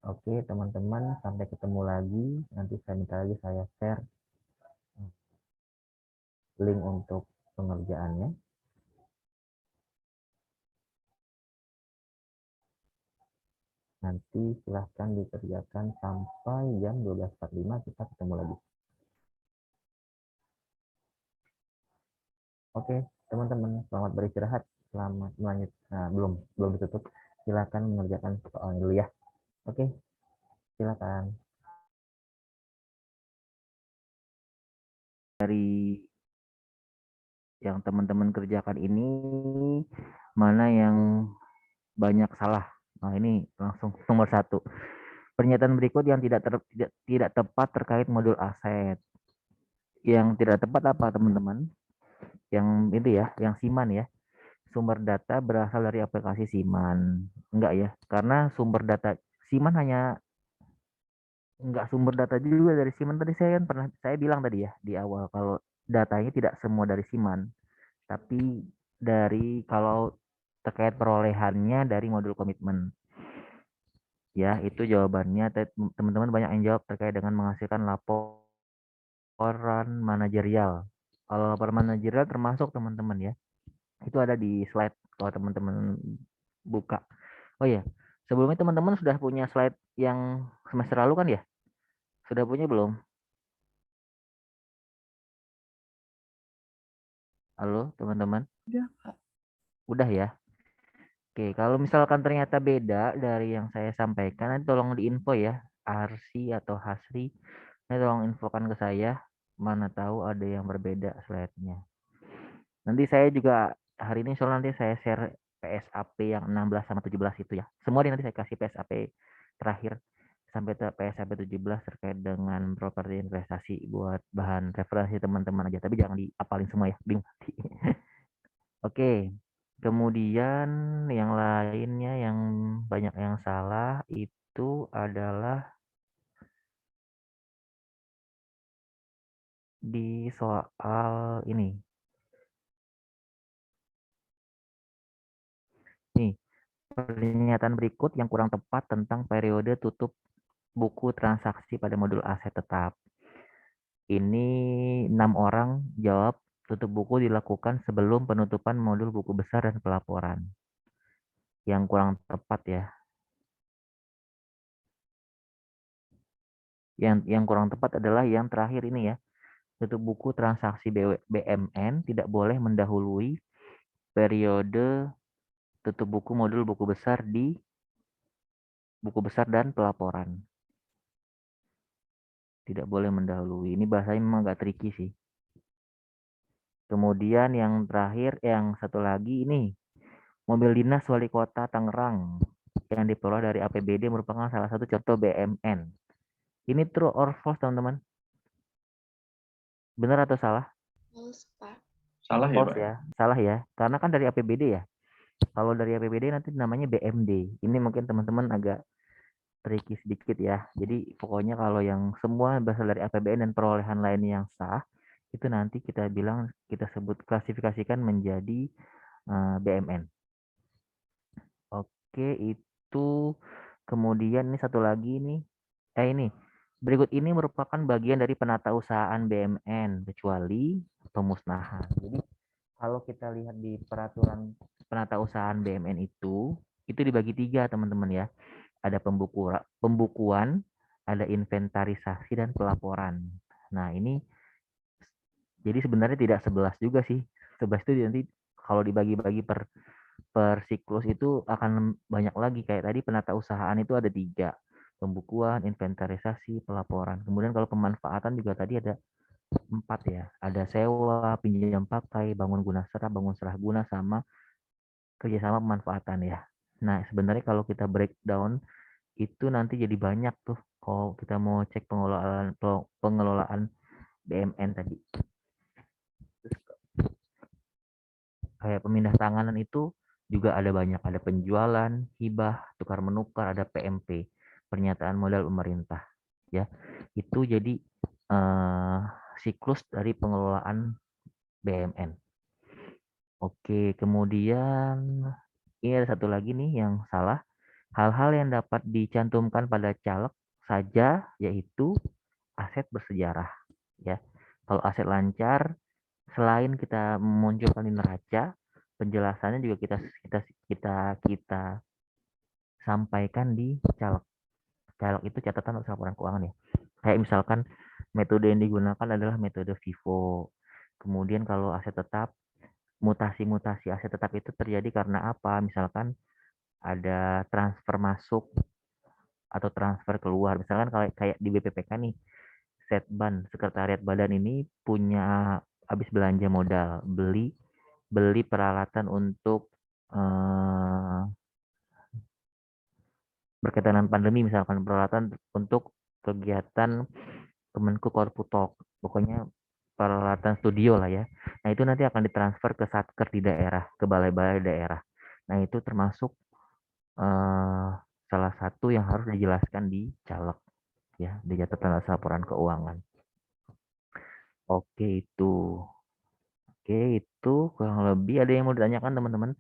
oke teman-teman, sampai ketemu lagi. Nanti saya minta lagi saya share link untuk pengerjaannya. Nanti silahkan dikerjakan sampai jam 12.45 kita ketemu lagi. Oke, teman-teman, selamat beristirahat. Selamat melanjut. Nah, belum ditutup. Silakan mengerjakan soalnya dulu ya. Oke, silakan. Dari yang teman-teman kerjakan ini, mana yang banyak salah? Nah, ini langsung nomor 1. Pernyataan berikut yang tidak tepat terkait modul aset. Yang tidak tepat apa, teman-teman? Yang itu ya, yang Siman ya. Sumber data berasal dari aplikasi Siman. Enggak ya, karena sumber data Siman enggak sumber data juga dari Siman. Tadi saya bilang tadi ya di awal kalau datanya tidak semua dari Siman, tapi dari kalau terkait perolehannya dari modul komitmen. Ya, itu jawabannya. Teman-teman banyak yang jawab terkait dengan menghasilkan laporan manajerial. Kalau laporan manajerial termasuk teman-teman ya. Itu ada di slide kalau teman-teman buka. Oh ya, sebelumnya teman-teman sudah punya slide yang semester lalu kan ya? Sudah punya belum? Halo, teman-teman? Udah ya? Oke, kalau misalkan ternyata beda dari yang saya sampaikan, nanti tolong diinfo ya, Arsi atau Hasri. Nanti tolong infokan ke saya, mana tahu ada yang berbeda slide-nya. Nanti saya juga hari ini soal nanti saya share PSAP yang 16 sama 17 itu ya. Semua nanti saya kasih PSAP terakhir sampai PSAP 17 terkait dengan properti investasi buat bahan referensi teman-teman aja. Tapi jangan diapalin semua ya, bingung. Oke. Kemudian yang lainnya yang banyak yang salah itu adalah di soal ini. Nih, pernyataan berikut yang kurang tepat tentang periode tutup buku transaksi pada modul aset tetap. Ini 6 orang jawab tutup buku dilakukan sebelum penutupan modul buku besar dan pelaporan. Yang kurang tepat ya. Yang kurang tepat adalah yang terakhir ini ya. Tutup buku transaksi BMN tidak boleh mendahului periode tutup buku modul buku besar di buku besar dan pelaporan. Tidak boleh mendahului. Ini bahasanya memang agak tricky sih. Kemudian yang terakhir, yang satu lagi ini. Mobil dinas wali kota Tangerang yang diperoleh dari APBD merupakan salah satu contoh BMN. Ini true or false, teman-teman? Benar atau salah? False, Pak. Salah ya, False Pak? ya. Salah ya. Karena kan dari APBD ya. Kalau dari APBD nanti namanya BMD. Ini mungkin teman-teman agak tricky sedikit ya. Jadi pokoknya kalau yang semua berasal dari APBN dan perolehan lainnya yang sah, itu nanti kita bilang, kita sebut klasifikasikan menjadi BMN. Oke, itu kemudian ini satu lagi nih. Ini berikut ini merupakan bagian dari penatausahaan BMN kecuali pemusnahan. Jadi kalau kita lihat di peraturan penatausahaan BMN itu dibagi 3 teman-teman ya. Ada pembukuan, ada inventarisasi dan pelaporan. Nah, ini jadi sebenarnya tidak 11 juga sih. 11 itu nanti kalau dibagi-bagi per siklus itu akan banyak lagi. Kayak tadi penatausahaan itu ada 3. Pembukuan, inventarisasi, pelaporan. Kemudian kalau pemanfaatan juga tadi ada 4 ya. Ada sewa, pinjam pakai, bangun guna serah, bangun serah guna, sama kerjasama pemanfaatan ya. Nah, sebenarnya kalau kita breakdown itu nanti jadi banyak tuh kalau kita mau cek pengelolaan BMN tadi. Kayak pemindah tanganan itu juga ada banyak, ada penjualan, hibah, tukar menukar, ada PMP, pernyataan modal pemerintah ya. Itu jadi siklus dari pengelolaan BMN. Oke, kemudian ini ada satu lagi nih yang salah. Hal-hal yang dapat dicantumkan pada caleg saja yaitu aset bersejarah ya. Kalau aset lancar, selain kita memunculkan di neraca, penjelasannya juga kita sampaikan di caleg. Caleg itu catatan atau laporan keuangan ya. Kayak misalkan metode yang digunakan adalah metode FIFO. Kemudian kalau aset tetap, mutasi-mutasi aset tetap itu terjadi karena apa? Misalkan ada transfer masuk atau transfer keluar. Misalkan kayak di BPPK nih, Setban, Sekretariat Badan ini punya habis belanja modal, beli peralatan untuk berkaitan dengan pandemi, misalkan peralatan untuk kegiatan Kemenku Korputok, pokoknya peralatan studio lah ya. Nah itu nanti akan ditransfer ke satker di daerah, ke balai-balai daerah. Nah itu termasuk salah satu yang harus dijelaskan di caleg ya, di catatan laporan keuangan. Oke itu kurang lebih. Ada yang mau ditanyakan teman-teman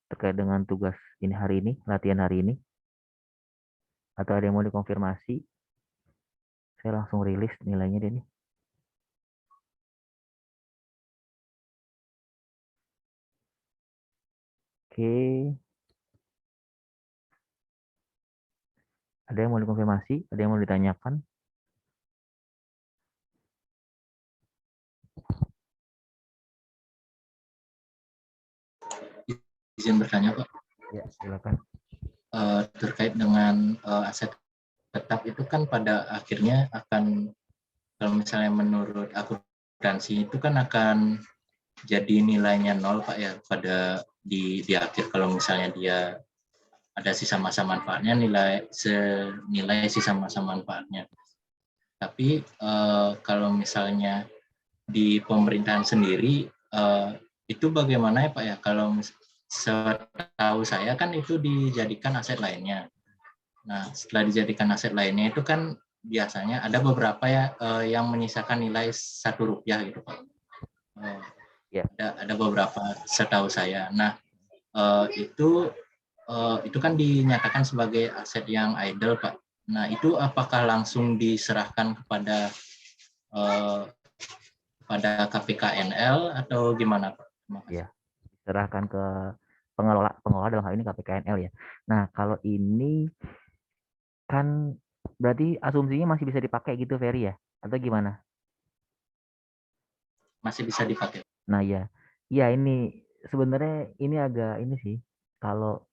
terkait dengan tugas ini hari ini, latihan hari ini? Atau ada yang mau dikonfirmasi? Saya langsung rilis nilainya deh nih. Oke. Ada yang mau dikonfirmasi? Ada yang mau ditanyakan? Izin bertanya, Pak. Ya, silakan. Terkait dengan aset tetap itu kan pada akhirnya akan, kalau misalnya menurut akuntansi itu kan akan jadi nilainya 0 Pak ya pada di akhir, kalau misalnya dia ada sisa masa manfaatnya senilai sisa masa manfaatnya. Tapi kalau misalnya di pemerintahan sendiri itu bagaimana ya Pak ya? Kalau setahu saya kan itu dijadikan aset lainnya. Nah, setelah dijadikan aset lainnya itu kan biasanya ada beberapa ya yang menyisakan nilai Rp1 gitu Pak. Ya. Ada beberapa setahu saya. Nah, itu itu kan dinyatakan sebagai aset yang idle, Pak. Nah, itu apakah langsung diserahkan kepada KPKNL atau gimana, Pak? Ya, diserahkan ke pengelola dalam hal ini KPKNL ya. Nah, kalau ini kan berarti asumsinya masih bisa dipakai gitu, Ferry ya? Atau gimana? Masih bisa dipakai. Nah ya, ya ini sebenarnya ini agak ini sih. Kalau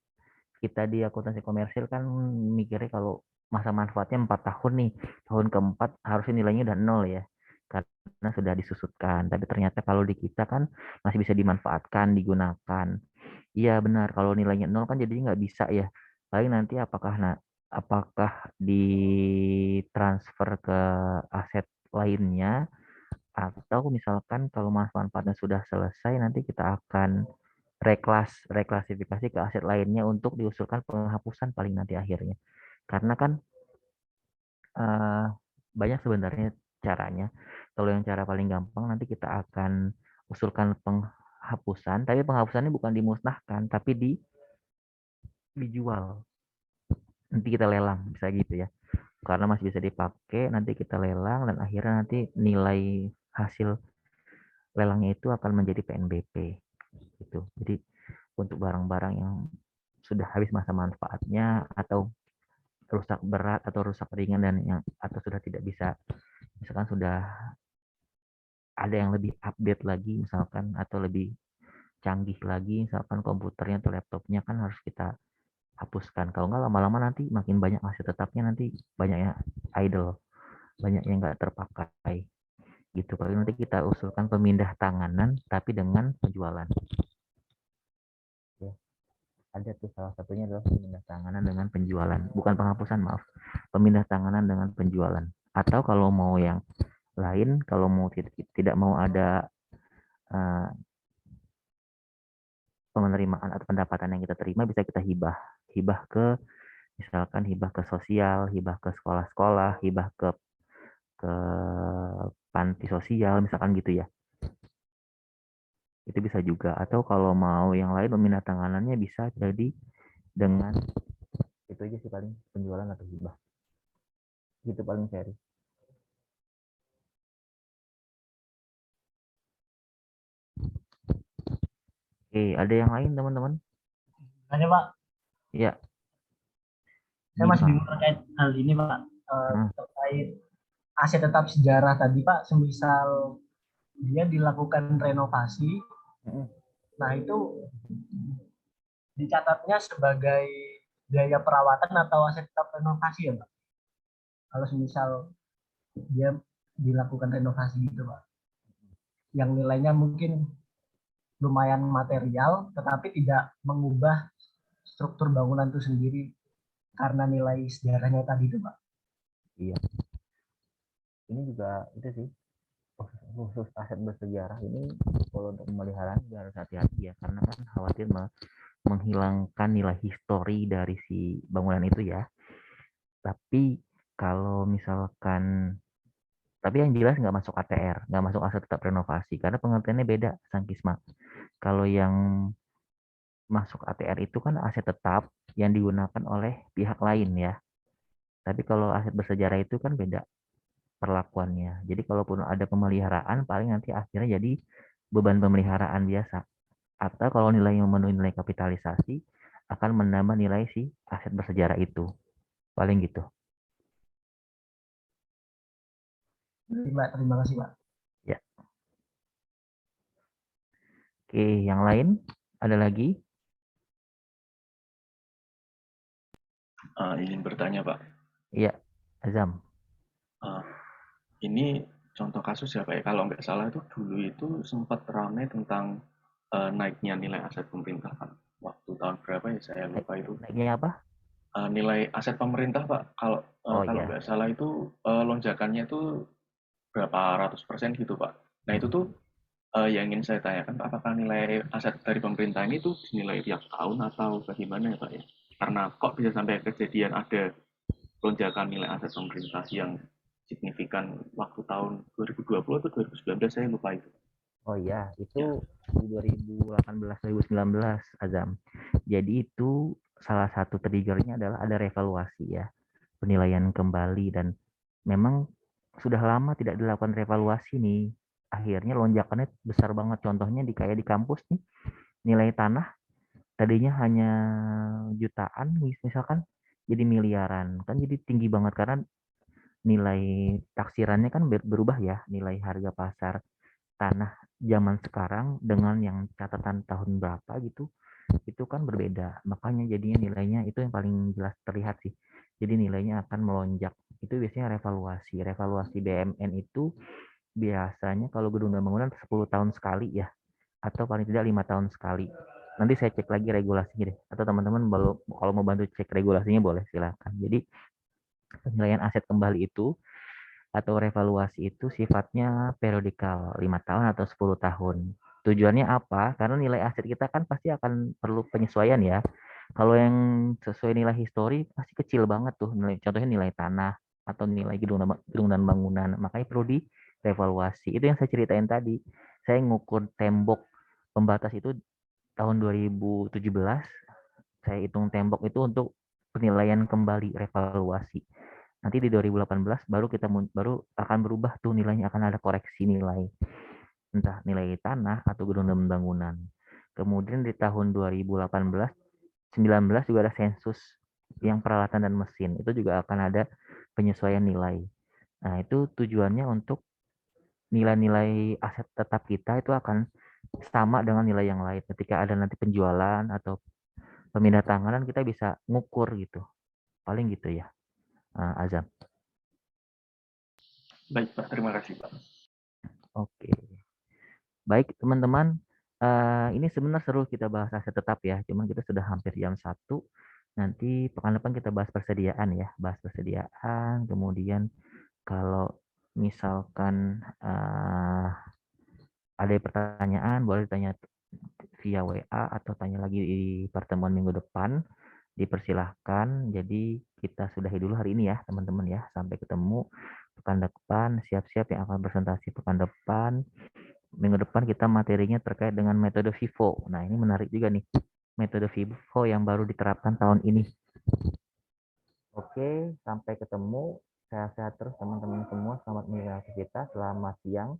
kita di akuntansi komersil kan mikirnya kalau masa manfaatnya 4 tahun nih, tahun keempat harusnya nilainya udah 0 ya, karena sudah disusutkan. Tapi ternyata kalau di kita kan masih bisa dimanfaatkan, digunakan. Iya benar, kalau nilainya 0 kan jadinya nggak bisa ya. Paling nanti apakah ditransfer ke aset lainnya, atau misalkan kalau manfaatnya sudah selesai nanti kita akan reklasifikasi ke aset lainnya untuk diusulkan penghapusan paling nanti akhirnya. Karena kan banyak sebenarnya caranya. Kalau yang cara paling gampang nanti kita akan usulkan penghapusan, tapi penghapusannya bukan dimusnahkan, tapi dijual. Nanti kita lelang, bisa gitu ya. Karena masih bisa dipakai, nanti kita lelang dan akhirnya nanti nilai hasil lelangnya itu akan menjadi PNBP gitu. Jadi untuk barang-barang yang sudah habis masa manfaatnya atau rusak berat atau rusak ringan dan yang atau sudah tidak bisa, misalkan sudah ada yang lebih update lagi misalkan atau lebih canggih lagi misalkan komputernya atau laptopnya, kan harus kita hapuskan. Kalau nggak lama-lama nanti makin banyak aset tetapnya, nanti banyak yang idle, banyak yang nggak terpakai gitu. Kalau nanti kita usulkan pemindah tanganan tapi dengan penjualan ya. Ada tuh salah satunya adalah pemindah tanganan dengan penjualan, bukan penghapusan, maaf, pemindah tanganan dengan penjualan. Atau kalau mau yang lain, kalau mau tidak mau ada penerimaan atau pendapatan yang kita terima, bisa kita hibah ke, misalkan hibah ke sosial, hibah ke sekolah-sekolah, hibah ke panti sosial misalkan gitu ya. Itu bisa juga. Atau kalau mau yang lain pemindah tanganannya bisa jadi dengan itu aja sih, paling penjualan atau hibah gitu paling seri. Oke, ada yang lain teman-teman? Tanya Pak, Ya, saya masih bingung terkait hal ini Pak, terkait aset tetap sejarah tadi Pak, semisal dia dilakukan renovasi, nah itu dicatatnya sebagai biaya perawatan atau aset tetap renovasi ya Pak? Kalau semisal dia dilakukan renovasi gitu Pak, yang nilainya mungkin lumayan material, tetapi tidak mengubah struktur bangunan itu sendiri karena nilai sejarahnya tadi itu Pak. Iya. Ini juga itu sih, khusus aset bersejarah ini kalau untuk pemeliharaan harus hati-hati ya, karena kan khawatir menghilangkan nilai histori dari si bangunan itu ya. Tapi kalau misalkan, tapi yang jelas nggak masuk ATR, nggak masuk aset tetap renovasi, karena pengertiannya beda, Sangkisma. Kalau yang masuk ATR itu kan aset tetap yang digunakan oleh pihak lain ya. Tapi kalau aset bersejarah itu kan beda perlakuannya. Jadi kalaupun ada pemeliharaan, paling nanti akhirnya jadi beban pemeliharaan biasa. Atau kalau nilainya memenuhi nilai kapitalisasi, akan menambah nilai si aset bersejarah itu. Paling gitu. Terima kasih Pak. Ya. Oke, yang lain ada lagi? Ingin bertanya Pak. Iya, Azam. Ini contoh kasus ya Pak ya, kalau nggak salah itu dulu itu sempat ramai tentang naiknya nilai aset pemerintah Pak. Waktu tahun berapa ya, saya lupa itu. Naiknya apa? Nilai aset pemerintah Pak. Kalau nggak salah itu lonjakannya itu berapa ratus% gitu Pak. Nah itu tuh yang ingin saya tanyakan, apakah nilai aset dari pemerintah ini tuh dinilai tiap tahun atau bagaimana ya Pak ya? Karena kok bisa sampai kejadian ada lonjakan nilai aset pemerintah yang signifikan waktu tahun 2020 atau 2019, saya lupa itu. Oh iya, itu di 2018-2019 Azam. Jadi itu salah satu triggernya adalah ada revaluasi ya, penilaian kembali, dan memang sudah lama tidak dilakukan revaluasi nih. Akhirnya lonjakannya besar banget. Contohnya kayak di kampus nih, nilai tanah tadinya hanya jutaan misalkan jadi miliaran. Kan jadi tinggi banget karena nilai taksirannya kan berubah ya, nilai harga pasar tanah zaman sekarang dengan yang catatan tahun berapa gitu, itu kan berbeda. Makanya jadinya nilainya itu yang paling jelas terlihat sih. Jadi nilainya akan melonjak. Itu biasanya revaluasi. Revaluasi BMN itu biasanya kalau gedung dan bangunan 10 tahun sekali ya, atau paling tidak 5 tahun sekali. Nanti saya cek lagi regulasinya deh. Atau teman-teman kalau mau bantu cek regulasinya boleh, silakan. Jadi penilaian aset kembali itu atau revaluasi itu sifatnya periodikal, 5 tahun atau 10 tahun. Tujuannya apa? Karena nilai aset kita kan pasti akan perlu penyesuaian ya. Kalau yang sesuai nilai histori pasti kecil banget tuh. Contohnya nilai tanah atau nilai gedung dan bangunan. Makanya perlu direvaluasi. Itu yang saya ceritain tadi. Saya ngukur tembok pembatas itu tahun 2017. Saya hitung tembok itu untuk penilaian kembali revaluasi. Nanti di 2018 baru akan berubah tuh nilainya, akan ada koreksi nilai. Entah nilai tanah atau gedung dan bangunan. Kemudian di tahun 2018 19 juga ada sensus yang peralatan dan mesin. Itu juga akan ada penyesuaian nilai. Nah, itu tujuannya untuk nilai-nilai aset tetap kita itu akan sama dengan nilai yang lain. Ketika ada nanti penjualan atau pemindah tanganan, kita bisa ngukur gitu. Paling gitu ya, Azam. Baik, Pak. Terima kasih, Pak. Oke. Baik, teman-teman. Ini sebenarnya seru kita bahas aset tetap ya. Cuman kita sudah hampir jam 1. Nanti pekan depan kita bahas persediaan ya. Bahas persediaan. Kemudian kalau misalkan ada pertanyaan, boleh tanya via WA atau tanya lagi di pertemuan minggu depan. Dipersilahkan. Jadi kita sudahi dulu hari ini ya, teman-teman ya. Sampai ketemu pekan depan. Siap-siap yang akan presentasi pekan depan. Minggu depan kita materinya terkait dengan metode FIFO. Nah, ini menarik juga nih. Metode FIFO yang baru diterapkan tahun ini. Oke, sampai ketemu. Sehat-sehat terus teman-teman semua. Selamat menjalankan aktivitas. Selamat siang.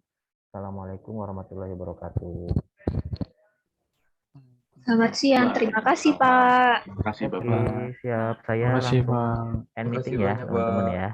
Assalamualaikum warahmatullahi wabarakatuh. Selamat siang. Terima kasih, Pak. Terima kasih, Oke, Bapak. siap. Saya Terima kasih, langsung Pak. end Terima meeting kasih ya, banyak, teman-teman Pak. ya.